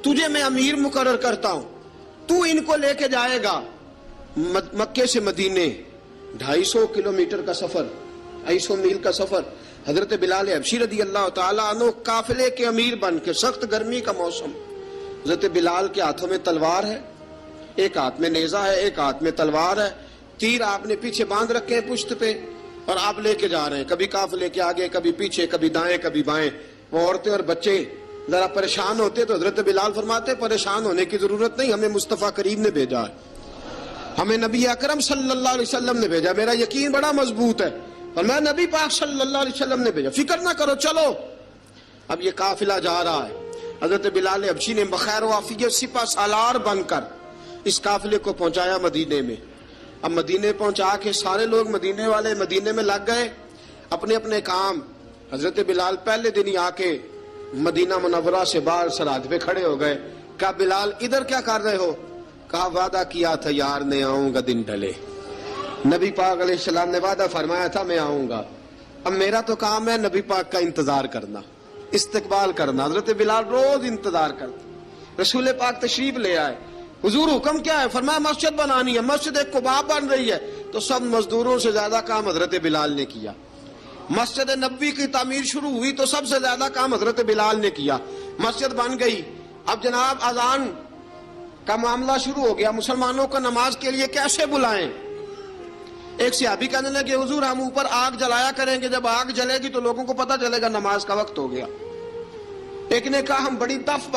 تجھے میں امیر مقرر کرتا ہوں، تو ان کو لے کے جائے گا مکے سے مدینے. 250 کلومیٹر کا سفر، 250 میل کا سفر. حضرت بلال حبشی رضی اللہ تعالیٰ عنہ قافلے کے امیر بن کے، سخت گرمی کا موسم. حضرت بلال کے ہاتھوں میں تلوار ہے، ایک ہاتھ میں نیزہ ہے، ایک ہاتھ میں تلوار ہے. تیر آپ نے پیچھے باندھ رکھے ہیں پشت پہ، اور آپ لے کے جا رہے ہیں، کبھی قافلے کے آگے، کبھی پیچھے، کبھی دائیں کبھی بائیں. وہ عورتیں اور بچے ذرا پریشان ہوتے تو حضرت بلال فرماتے پریشان ہونے کی ضرورت نہیں، ہمیں مصطفیٰ کریم نے بھیجا ہے، ہمیں نبی اکرم صلی اللہ علیہ وسلم نے بھیجا. میرا یقین بڑا مضبوط ہے، اور میں نبی پاک صلی اللہ علیہ وسلم نے بھیجا، فکر نہ کرو، چلو. اب یہ قافلہ جا رہا ہے. حضرت بلال حبشی نے بخیر و عافیت سپہ سالار بن کر اس قافلے کو پہنچایا مدینے میں. اب مدینے پہنچا کے سارے لوگ مدینے والے مدینے میں لگ گئے اپنے اپنے کام. حضرت بلال پہلے دن ہی آ کے مدینہ منورہ سے باہر سرحد پہ کھڑے ہو گئے. کہا بلال ادھر کیا کر رہے ہو؟ کہا وعدہ کیا تھا یار نے آؤں گا دن ڈھلے. نبی پاک علیہ السلام نے وعدہ فرمایا تھا میں آؤں گا. اب میرا تو کام ہے نبی پاک کا انتظار کرنا، استقبال کرنا. حضرت بلال روز انتظار کرتے. رسول پاک تشریف لے آئے. حضور حکم کیا ہے؟ فرمایا مسجد بنانی ہے. مسجد قباء بن رہی ہے. تو سب مزدوروں سے زیادہ کام حضرت بلال نے کیا. مسجد نبوی کی تعمیر شروع ہوئی تو سب سے زیادہ کام حضرت بلال نے کیا. مسجد بن گئی. اب جناب اذان کا معاملہ شروع ہو گیا، مسلمانوں کو نماز کے لیے کیسے بلائیں؟ ایک صحابی کہنے لگے حضور ہم اوپر آگ جلایا کریں گے، جب آگ جلے گی تو لوگوں کو پتہ چلے گا نماز کا وقت ہو گیا. ایک نے کہا ہم بڑی دف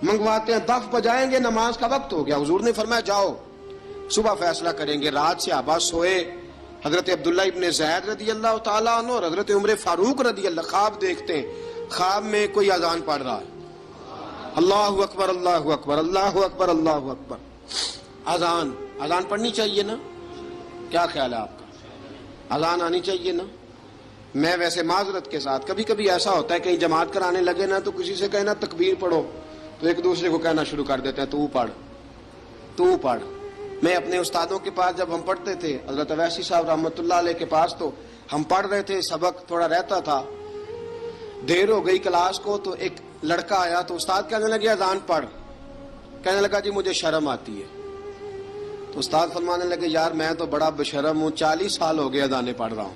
منگواتے ہیں، دف بجائیں گے، نماز کا وقت ہو گیا. حضور نے فرمایا جاؤ صبح فیصلہ کریں گے. رات سے صحابہ سوئے. حضرت عبداللہ ابن زید رضی اللہ تعالیٰ عنہ اور حضرت عمر فاروق رضی اللہ خواب دیکھتے ہیں. خواب میں کوئی اذان پڑھ رہا ہے، اللہ اکبر اللہ اکبر اللہ اکبر اللہ اکبر، اذان پڑھنی چاہیے نا؟ کیا خیال ہے آپ کا؟ اذان آنی چاہیے نا؟ میں ویسے معذرت کے ساتھ کبھی کبھی ایسا ہوتا ہے کہیں جماعت کرانے لگے نا تو کسی سے کہنا تکبیر پڑھو تو ایک دوسرے کو کہنا شروع کر دیتے ہیں تو پڑھ۔ میں اپنے استادوں کے پاس جب ہم پڑھتے تھے، حضرت اویسی صاحب رحمۃ اللہ علیہ کے پاس، تو ہم پڑھ رہے تھے، سبق تھوڑا رہتا تھا، دیر ہو گئی کلاس کو تو ایک لڑکا آیا تو استاد کہنے لگے اذان پڑھ، کہنے لگا جی مجھے شرم آتی ہے۔ تو استاد فرمانے لگے یار میں تو بڑا بے شرم ہوں، 40 سال ہو گئے اذانیں پڑھ رہا ہوں،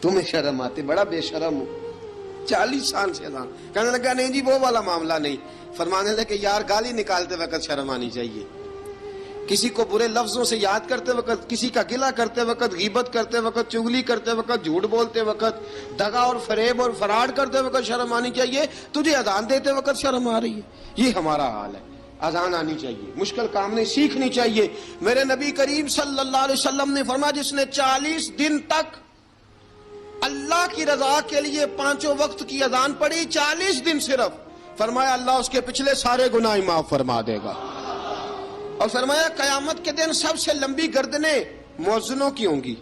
تمہیں شرم آتی؟ بڑا بے شرم ہوں، 40 سال سے اذان۔ کہنے لگا نہیں جی وہ والا معاملہ نہیں۔ فرمانے لگے یار گالی نکالتے وقت شرم آنی چاہیے، کسی کو برے لفظوں سے یاد کرتے وقت، کسی کا گلہ کرتے وقت، غیبت کرتے وقت، چغلی کرتے وقت، جھوٹ بولتے وقت، دغا اور فریب اور فراڈ کرتے وقت شرم آنی چاہیے، تجھے اذان دیتے وقت شرم آ رہی ہے۔ یہ ہمارا حال ہے، اذان آنی چاہیے، مشکل کام نہیں، سیکھنی چاہیے۔ میرے نبی کریم صلی اللہ علیہ وسلم نے فرمایا جس نے 40 دن تک اللہ کی رضا کے لیے 5 وقت کی اذان پڑھی، 40 دن صرف، فرمایا اللہ اس کے پچھلے سارے گناہ معاف فرما دے گا۔ اور فرمایا قیامت کے دن سب سے لمبی گردنیں مؤذنوں کی ہوں گی،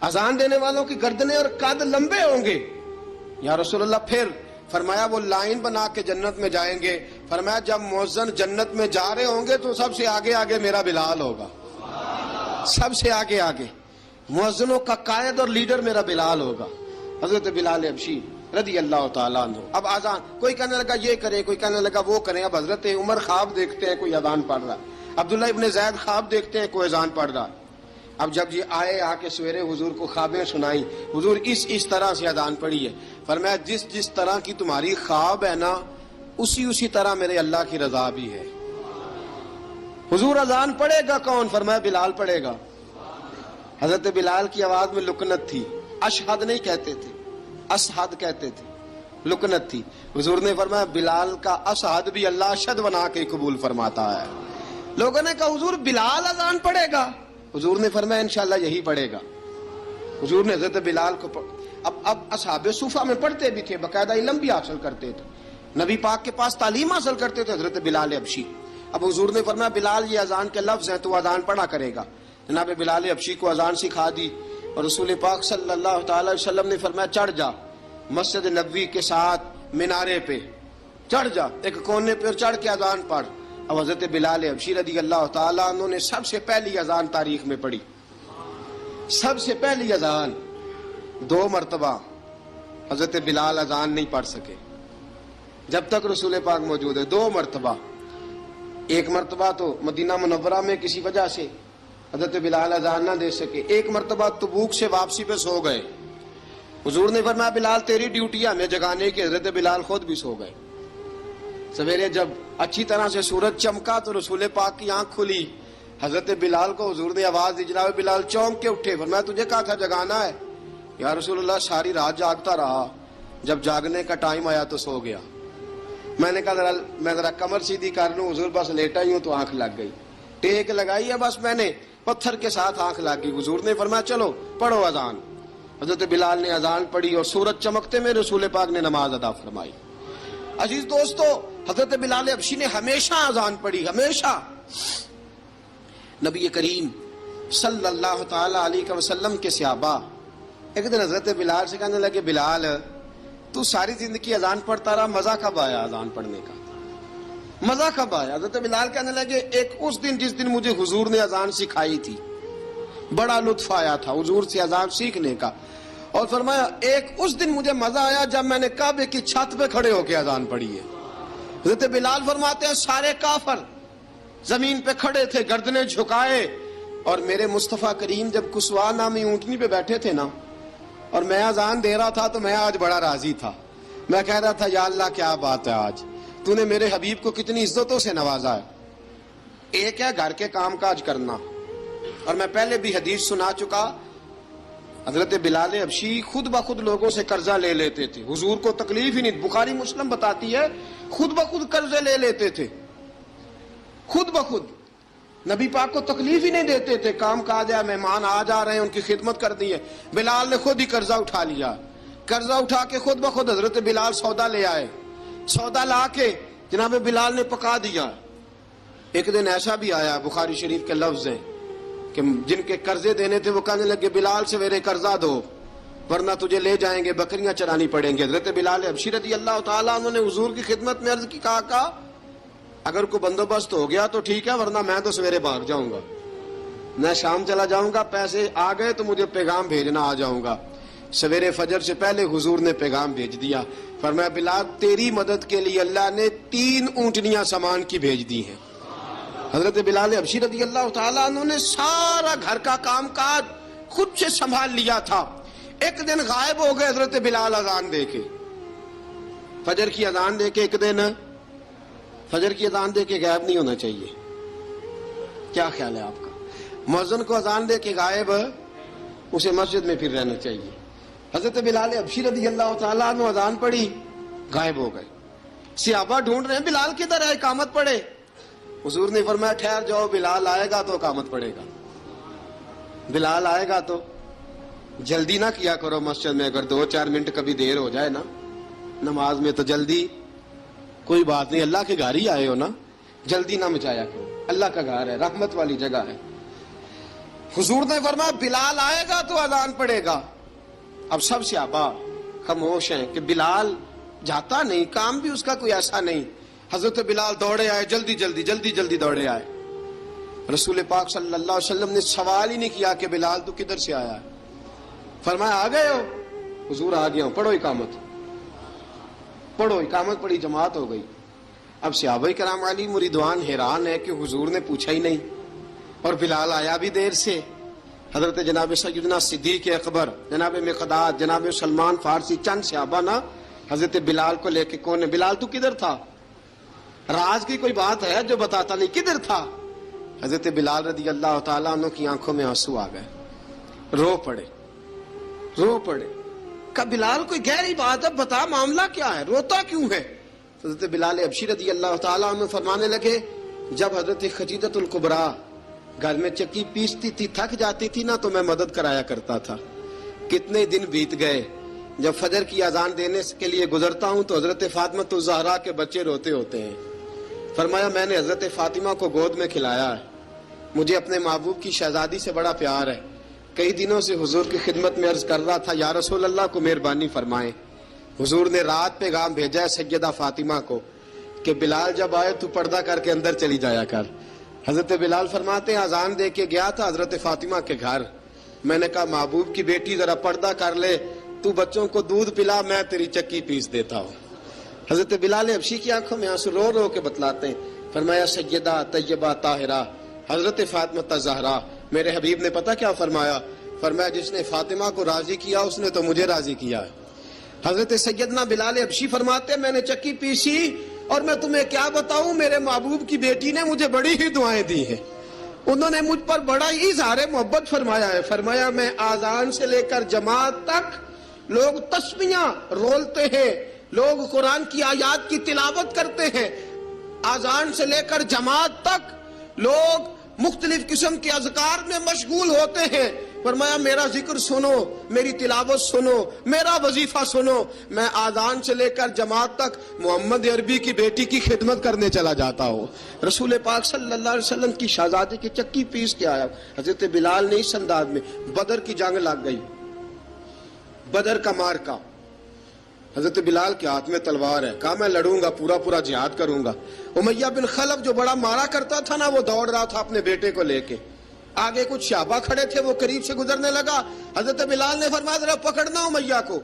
اذان دینے والوں کی گردنیں اور قد لمبے ہوں گے۔ یا رسول اللہ پھر؟ فرمایا وہ لائن بنا کے جنت میں جائیں گے۔ فرمایا جب مؤذن جنت میں جا رہے ہوں گے تو سب سے آگے آگے میرا بلال ہوگا، سب سے آگے آگے مؤذنوں کا قائد اور لیڈر میرا بلال ہوگا، حضرت بلال حبشی رضی اللہ تعالیٰ عنہ۔ اب اذان کوئی کہنے لگا یہ کریں، کوئی کہنے لگا وہ کریں۔ اب حضرت عمر خواب دیکھتے ہیں کوئی اذان پڑھ رہا ہے، عبداللہ ابن زید خواب دیکھتے ہیں کوئی اذان پڑھ رہا ہے۔ اب جب یہ آئے آ کے سویرے حضور کو خوابیں سنائیں، حضور اس طرح سے اذان پڑھی ہے۔ فرمایا جس طرح کی تمہاری خواب ہے نا اسی طرح میرے اللہ کی رضا بھی ہے۔ حضور اذان پڑھے گا کون؟ فرمایا بلال پڑھے گا۔ حضرت بلال کی آواز میں لکنت تھی، اشہد نہیں کہتے تھے، اشہد کہتے تھے، لکنت تھی۔ حضور نے فرمایا بلال کا اشہد بھی اللہ اشہد بنا کے قبول فرماتا ہے۔ لوگوں نے کہا حضور بلال اذان پڑھے گا؟ حضور نے فرمایا انشاءاللہ یہی پڑھے گا۔ حضور نے حضرت بلال کو اب اصحاب صوفہ میں پڑھتے بھی تھے، باقاعدہ علم بھی حاصل کرتے تھے، نبی پاک کے پاس تعلیم حاصل کرتے تھے حضرت بلال حبشی۔ اب حضور نے فرمایا بلال یہ اذان کے لفظ ہیں تو اذان پڑھا کرے گا۔ جناب بلال حبشی کو اذان سکھا دی اور رسول پاک صلی اللہ تعالی وسلم نے فرمایا چڑھ جا مسجد نبوی کے ساتھ مینارے پہ، چڑھ جا ایک کونے پہ اور چڑھ کے اذان پڑھ۔ اب حضرت بلال حبشی رضی اللہ تعالیٰ عنہ نے سب سے پہلی اذان تاریخ میں پڑھی، سب سے پہلی اذان 2 مرتبہ حضرت بلال اذان نہیں پڑھ سکے جب تک رسول پاک موجود ہے، 2 مرتبہ۔ ایک مرتبہ تو مدینہ منورہ میں کسی وجہ سے حضرت بلال اذان نہ دے سکے، ایک مرتبہ تبوک سے واپسی پہ سو گئے۔ حضور نے فرمایا بلال تیری ڈیوٹی ہے ہمیں جگانے کی، حضرت بلال خود بھی سو گئے۔ سویرے جب اچھی طرح سے سورج چمکا تو رسول پاک کی آنکھ کھلی، حضرت بلال کو حضور نے آواز دی، جناب بلال چونک کے اٹھے، فرمایا تجھے کہا تھا جگانا ہے؟ یا رسول اللہ ساری رات جاگتا رہا، جب جاگنے کا ٹائم آیا تو سو گیا۔ میں نے کہا میں ذرا کمر سیدھی کر لوں، حضور بس لیٹا ہی ہوں تو آنکھ لگ گئی، ٹیک لگائی ہے بس میں نے، پتھر کے ساتھ آنکھ لگ گئی۔ حضور نے فرمایا چلو پڑھو اذان۔ حضرت بلال نے اذان پڑھی اور سورج چمکتے میں رسول پاک نے نماز ادا فرمائی۔ عزیز دوستو حضرت بلال حبشی نے ہمیشہ اذان پڑھی، ہمیشہ۔ نبی کریم صلی اللہ تعالی علیہ وسلم کے صحابہ ایک دن حضرت بلال سے کہنے لگے بلال تو ساری زندگی اذان پڑھتا رہا، مزہ کب آیا اذان پڑھنے کا؟ مزہ کب آیا؟ حضرت بلال کہنے لگے ایک اس دن جس دن مجھے حضور نے اذان سکھائی تھی، بڑا لطف آیا تھا حضور سے اذان سیکھنے کا، اور فرمایا ایک اس دن مجھے مزہ آیا جب میں نے کعبے کی چھت پہ کھڑے ہو کے اذان پڑھی ہے۔ حضرت بلال فرماتے ہیں سارے کافر زمین پہ کھڑے تھے گردنیں جھکائے، اور میرے مصطفیٰ کریم جب کسوا نامی اونٹنی پہ بیٹھے تھے نا اور میں اذان دے رہا تھا تو میں آج بڑا راضی تھا، میں کہہ رہا تھا یا اللہ کیا بات ہے، آج تو نے میرے حبیب کو کتنی عزتوں سے نوازا ہے۔ ایک ہے گھر کے کام کاج کرنا، اور میں پہلے بھی حدیث سنا چکا، حضرت بلال حبشی خود بخود لوگوں سے قرضہ لے لیتے تھے، حضور کو تکلیف ہی نہیں، بخاری مسلم بتاتی ہے خود بخود قرضے لے لیتے تھے، خود بخود نبی پاک کو تکلیف ہی نہیں دیتے تھے، کام کاج ہے، مہمان آ جا رہے ہیں ان کی خدمت کر دی ہے، بلال نے خود ہی قرضہ اٹھا لیا، قرضہ اٹھا کے خود بخود حضرت بلال سودا لے آئے. سودا لا کے جناب بلال نے پکا دیا. ایک دن ایسا بھی آیا بخاری شریف کے لفظ ہیں کہ جن کے قرضے دینے تھے وہ کہنے لگے بلال سویرے قرضہ دو ورنہ تجھے لے جائیں گے, بکریاں چرانی پڑیں گے. حضرت بلال حبشی رضی اللہ تعالیٰ عنہ نے حضور کی خدمت میں عرض کی, کہا اگر کوئی بندوبست ہو گیا تو ٹھیک ہے ورنہ میں تو سویرے بھاگ جاؤں گا, میں شام چلا جاؤں گا, پیسے آ گئے تو مجھے پیغام بھیجنا آ جاؤں گا. سویرے فجر سے پہلے حضور نے پیغام بھیج دیا, فرمایا بلال تیری مدد کے لیے اللہ نے 3 اونٹنیاں سامان کی بھیج دی ہیں. حضرت بلال حبشی رضی اللہ تعالیٰ عنہ نے سارا گھر کا کام کاج خود سے سنبھال لیا تھا. ایک دن غائب ہو گئے حضرت بلال اذان دے کے, فجر کی اذان دے کے. ایک دن فجر کی اذان دے کے غائب نہیں ہونا چاہیے, کیا خیال ہے آپ کا؟ مؤذن کو اذان دے کے غائب اسے مسجد میں پھر رہنا چاہیے. حضرت بلال حبشی رضی اللہ تعالیٰ عنہ اذان پڑھی, غائب ہو گئے. صحابہ ڈھونڈ رہے ہیں بلال کدھر ہے, اقامت پڑھے. حضور نے فرمایا ٹھہر جاؤ, بلال آئے گا تو اقامت پڑھے گا. بلال آئے گا تو جلدی نہ کیا کرو مسجد میں, اگر 2-4 منٹ کبھی دیر ہو جائے نا نماز میں تو جلدی کوئی بات نہیں, اللہ کے گھر ہی آئے ہو نا, جلدی نہ مچایا کرو, اللہ کا گھر ہے, رحمت والی جگہ ہے. حضور نے فرمایا بلال آئے گا تو اذان پڑے گا. اب سب صحابہ خاموش ہیں کہ بلال جاتا نہیں, کام بھی اس کا کوئی ایسا نہیں. حضرت بلال دوڑے آئے, جلدی دوڑے آئے. رسول پاک صلی اللہ علیہ وسلم نے سوال ہی نہیں کیا کہ بلال تو کدھر سے آیا ہے, فرمایا آ گئے ہو؟ حضور آ گیا ہوں, پڑھو اقامت پڑھی, جماعت ہو گئی. اب صحابہ کرام علی مریدوان حیران ہے کہ حضور نے پوچھا ہی نہیں اور بلال آیا بھی دیر سے. حضرت جناب سیدنا صدیق اکبر, جناب مقداد, جناب سلمان فارسی, چند صحابہ نا حضرت بلال کو لے کے, کون ہے بلال تو کدھر تھا؟ راز کی کوئی بات ہے جو بتاتا نہیں, کدھر تھا؟ حضرت بلال رضی اللہ تعالیٰ عنہ کی آنکھوں میں آنسو آ گئے, رو پڑے. کہ بلال کوئی گہری بات ہے, بتا معاملہ کیا ہے, روتا کیوں ہے؟ حضرت بلال حبشی رضی اللہ تعالیٰ عنہ فرمانے لگے جب حضرت خدیجہ الکبریٰ گھر میں چکی پیستی تھی, تھک جاتی تھی نا تو میں مدد کرایا کرتا تھا. کتنے دن بیت گئے, جب فجر کی اذان دینے کے لیے گزرتا ہوں تو حضرت فاطمہ الزہرا کے بچے روتے ہوتے ہیں. فرمایا میں نے حضرت فاطمہ کو گود میں کھلایا ہے, مجھے اپنے محبوب کی شہزادی سے بڑا پیار ہے. کئی دنوں سے حضور کی خدمت میں عرض کر رہا تھا یا رسول اللہ کو مہربانی فرمائیں. حضور نے رات پیغام بھیجا ہے سیدہ فاطمہ کو کہ بلال جب آئے تو پردہ کر کے اندر چلی جایا کر. حضرت بلال فرماتے ہیں اذان دے کے گیا تھا حضرت فاطمہ کے گھر, میں نے کہا محبوب کی بیٹی ذرا پردہ کر لے, تو بچوں کو دودھ پلا, میں تیری چکی پیس دیتا ہوں. حضرت بلال حبشی کی آنکھوں میں آنسو رو کے بتلاتے ہیں. فرمایا سیدہ طیبہ طاہرہ حضرت فاطمہ زہرا, میرے حبیب نے پتہ کیا فرمایا؟ فرمایا جس نے فاطمہ کو راضی کیا اس نے تو مجھے راضی کیا ہے. حضرت سیدنا بلال حبشی فرماتے ہیں میں نے چکی پیسی اور میں تمہیں کیا بتاؤں, میرے محبوب کی بیٹی نے مجھے بڑی ہی دعائیں دی ہیں, انہوں نے مجھ پر بڑا ہی اظہار محبت فرمایا ہے. فرمایا میں آذان سے لے کر جماعت تک لوگ تسبیحاں رولتے ہیں, لوگ قرآن کی آیات کی تلاوت کرتے ہیں, آذان سے لے کر جماعت تک لوگ مختلف قسم کے اذکار میں مشغول ہوتے ہیں. فرمایا میرا ذکر سنو, میری تلاوت سنو, میرا وظیفہ سنو, میں آذان سے لے کر جماعت تک محمد عربی کی بیٹی کی خدمت کرنے چلا جاتا ہوں. رسول پاک صلی اللہ علیہ وسلم کی شہزادی کی چکی پیس کے آیا. حضرت بلال نے اس انداز میں, بدر کی جنگ لگ گئی, بدر کا مارکا, حضرت بلال کے ہاتھ میں تلوار ہے, کہا میں لڑوں گا, پورا جہاد کروں گا. امیہ بن خلف جو بڑا مارا کرتا تھا نا وہ دوڑ رہا تھا اپنے بیٹے کو لے کے, آگے کچھ صحابہ کھڑے تھے, وہ قریب سے گزرنے لگا. حضرت بلال نے فرمایا ذرا پکڑنا امیہ کو,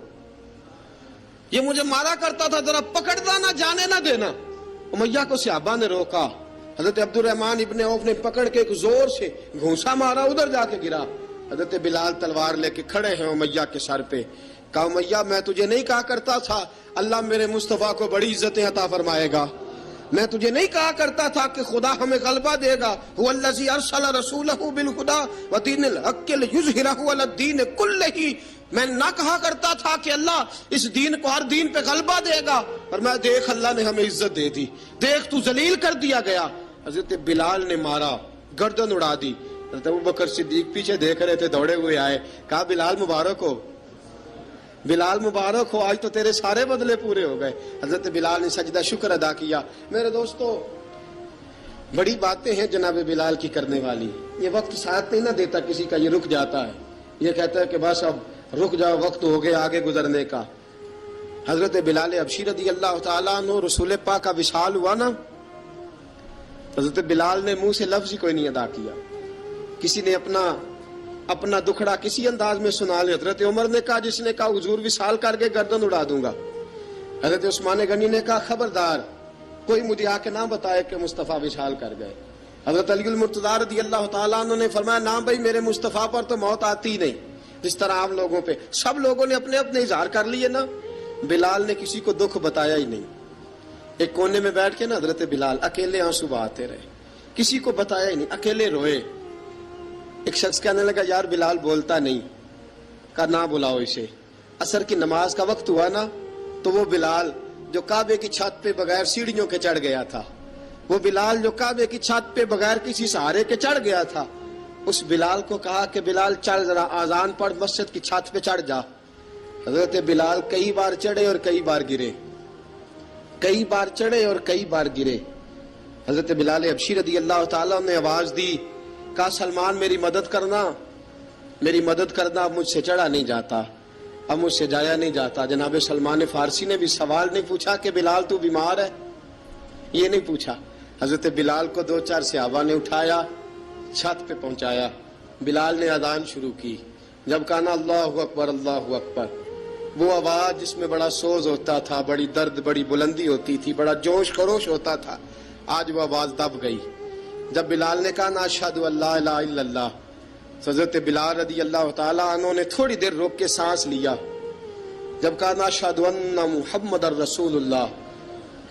یہ مجھے مارا کرتا تھا, ذرا پکڑنا, نہ جانے نہ دینا. امیہ کو صحابہ نے روکا. حضرت عبد الرحمن ابن عوف نے پکڑ کے ایک زور سے گھونسا مارا, ادھر جا کے گرا. حضرت بلال تلوار لے کے کھڑے ہیں امیہ کے سر پہ. کہا امیہ میں تجھے نہیں کہا کرتا تھا اللہ میرے مصطفیٰ کو بڑی عزتیں عطا فرمائے گا, میں تجھے نہیں کہا کرتا تھا کہ خدا ہمیں غلبہ دے گا, هو الذی ارسل رسولہ بالہدی ودین الحق لیظہرہ علی الدین کلہ, میں نہ کہا کرتا تھا کہ اللہ اس دین کو ہر دین پہ غلبہ دے گا, پر میں دیکھ اللہ نے ہمیں عزت دے دی, دیکھ تو ذلیل کر دیا گیا. حضرت بلال نے مارا, گردن اڑا دی. حضرت ابوبکر صدیق پیچھے دیکھ رہے تھے, دوڑے ہوئے آئے, کہا بلال مبارک ہو. بلال مبارک ہو، آج تو تیرے سارے بدلے پورے ہو گئے۔ حضرت بلال نے سجدہ شکر ادا کیا۔ میرے دوستو، بڑی باتیں ہیں جناب بلال کی کرنے والی۔ یہ وقت ساتھ نہیں نہ دیتا کسی کا، یہ رک جاتا ہے، یہ کہتا ہے کہ بس اب رک جاؤ، وقت ہو گیا آگے گزرنے کا۔ حضرت بلال حبشی رضی اللہ تعالیٰ عنہ، رسول پاک کا وصال ہوا نا، حضرت بلال نے منہ سے لفظ ہی کوئی نہیں ادا کیا۔ کسی نے اپنا دکھڑا کسی انداز میں سنا لیا۔ حضرت عمر نے کہا، جس نے کہا حضور وصال کر کے گردن اڑا دوں گا۔ حضرت عثمان غنی نے کہا، خبردار کوئی مجھے آ کے نہ بتائے کہ مصطفیٰ وصال کر گئے۔ حضرت علی المرتضیٰ رضی اللہ تعالیٰ عنہ نے فرمایا، نہ بھائی، میرے مصطفیٰ پر تو موت آتی نہیں جس طرح عام لوگوں پہ۔ سب لوگوں نے اپنے اپنے اظہار کر لیے نا، بلال نے کسی کو دکھ بتایا ہی نہیں۔ ایک کونے میں بیٹھ کے نا حضرت بلال اکیلے آنسو بہاتے رہے، کسی کو بتایا ہی نہیں، اکیلے روئے۔ ایک شخص کہنے لگا، یار بلال بولتا نہیں۔ کہا، نہ بلاؤ اسے۔ عصر کی نماز کا وقت ہوا نا، تو وہ بلال جو کعبے کی چھت پہ بغیر سیڑھیوں کے چڑھ گیا تھا، وہ بلال جو کعبے کی چھت پہ بغیر کسی سہارے کے چڑھ گیا تھا، اس بلال کو کہا کہ بلال چل ذرا آذان پڑھ، مسجد کی چھت پہ چڑھ جا۔ حضرت بلال کئی بار چڑھے اور کئی بار گرے، کئی بار چڑھے اور کئی بار گرے۔ حضرت بلال حبشی رضی اللہ تعالیٰ نے آواز دی، کہا، سلمان میری مدد کرنا، میری مدد کرنا، اب مجھ سے چڑھا نہیں جاتا، اب مجھ سے جایا نہیں جاتا۔ جناب سلمان فارسی نے بھی سوال نہیں پوچھا کہ بلال تو بیمار ہے، یہ نہیں پوچھا۔ حضرت بلال کو 2-4 صحابہ نے اٹھایا، چھت پہ پہنچایا۔ بلال نے اذان شروع کی۔ جب کہا نا اللہ اکبر اللہ اکبر، وہ آواز جس میں بڑا سوز ہوتا تھا، بڑی درد، بڑی بلندی ہوتی تھی، بڑا جوش خروش ہوتا تھا، آج وہ آواز دب گئی۔ جب بلال نے کہا نا اشہد ان لا الہ الا اللہ، حضرت بلال رضی اللہ تعالیٰ عنہ نے تھوڑی دیر روک کے سانس لیا۔ جب کہا نا اشہد ان محمد الرسول اللہ،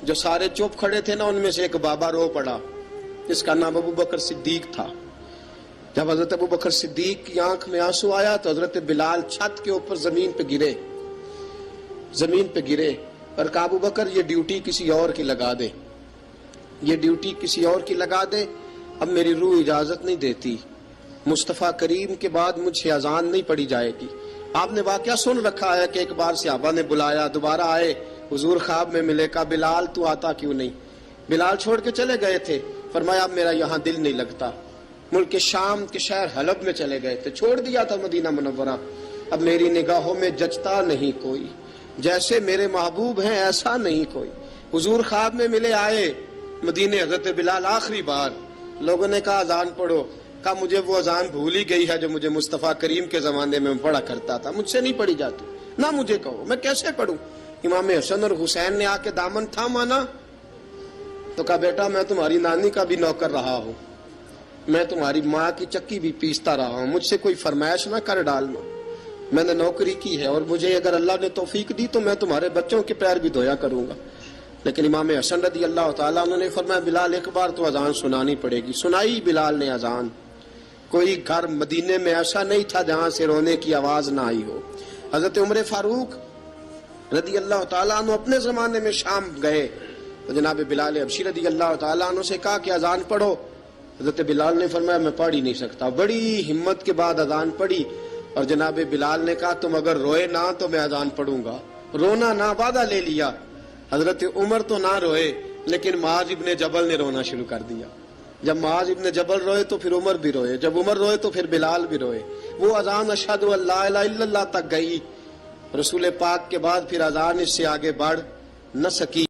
جو سارے چپ کھڑے تھے نا، ان میں سے ایک بابا رو پڑا، جس کا نام ابو بکر صدیق تھا۔ جب حضرت ابو بکر صدیق کی آنکھ میں آنسو آیا تو حضرت بلال چھت کے اوپر زمین پہ گرے، زمین پہ گرے، اور کہا، ابو بکر یہ ڈیوٹی کسی اور کی لگا دے، یہ ڈیوٹی کسی اور کی لگا دے، اب میری روح اجازت نہیں دیتی، مصطفیٰ کریم کے بعد مجھ سے اذان نہیں پڑھی جائے گی۔ آپ نے واقعہ سن رکھا ہے کہ ایک بار صحابہ نے بلایا، دوبارہ آئے، حضور خواب میں ملے، کہا، بلال تو آتا کیوں نہیں؟ بلال چھوڑ کے چلے گئے تھے۔ فرمایا، اب میرا یہاں دل نہیں لگتا۔ ملک شام کے شہر حلب میں چلے گئے تھے، چھوڑ دیا تھا مدینہ منورہ، اب میری نگاہوں میں جچتا نہیں کوئی، جیسے میرے محبوب ہیں ایسا نہیں کوئی۔ حضور خواب میں ملے، آئے مدینے، حضرت بلال آخری بار، لوگوں نے کہا اذان پڑھو، کہا مجھے وہ اذان بھول ہی گئی ہے جو مجھے مصطفیٰ کریم کے زمانے میں پڑھا کرتا تھا، مجھ سے نہیں پڑھی جاتی، نہ مجھے کہو، میں کیسے پڑھوں؟ امام حسن اور حسین نے آ کے دامن تھاما نا، تو کہا، بیٹا میں تمہاری نانی کا بھی نوکر رہا ہوں، میں تمہاری ماں کی چکی بھی پیستا رہا ہوں، مجھ سے کوئی فرمائش نہ کر ڈالنا، میں نے نوکری کی ہے، اور مجھے اگر اللہ نے توفیق دی تو میں تمہارے بچوں کے پیر بھی دھویا کروں گا۔ لیکن امام حسن رضی اللہ تعالیٰ عنہ نے فرمایا، بلال ایک بار تو اذان سنانی پڑے گی۔ سنائی بلال نے اذان۔ کوئی گھر مدینے میں ایسا نہیں تھا جہاں سے رونے کی آواز نہ آئی ہو۔ حضرت عمر فاروق رضی اللہ تعالیٰ عنہ اپنے زمانے میں شام گئے تو جناب بلال حبشی رضی اللہ تعالیٰ عنہ سے کہا کہ اذان پڑھو۔ حضرت بلال نے فرمایا، میں پڑھ ہی نہیں سکتا۔ بڑی ہمت کے بعد اذان پڑھی، اور جناب بلال نے کہا، تم اگر روئے نہ تو میں اذان پڑھوں گا، رونا نہ، وعدہ لے لیا۔ حضرت عمر تو نہ روئے، لیکن معاذ ابن جبل نے رونا شروع کر دیا۔ جب معاذ ابن جبل روئے تو پھر عمر بھی روئے، جب عمر روئے تو پھر بلال بھی روئے۔ وہ اذان اشہد ان لا الہ الا اللہ تک گئی، رسول پاک کے بعد پھر اذان اس سے آگے بڑھ نہ سکی۔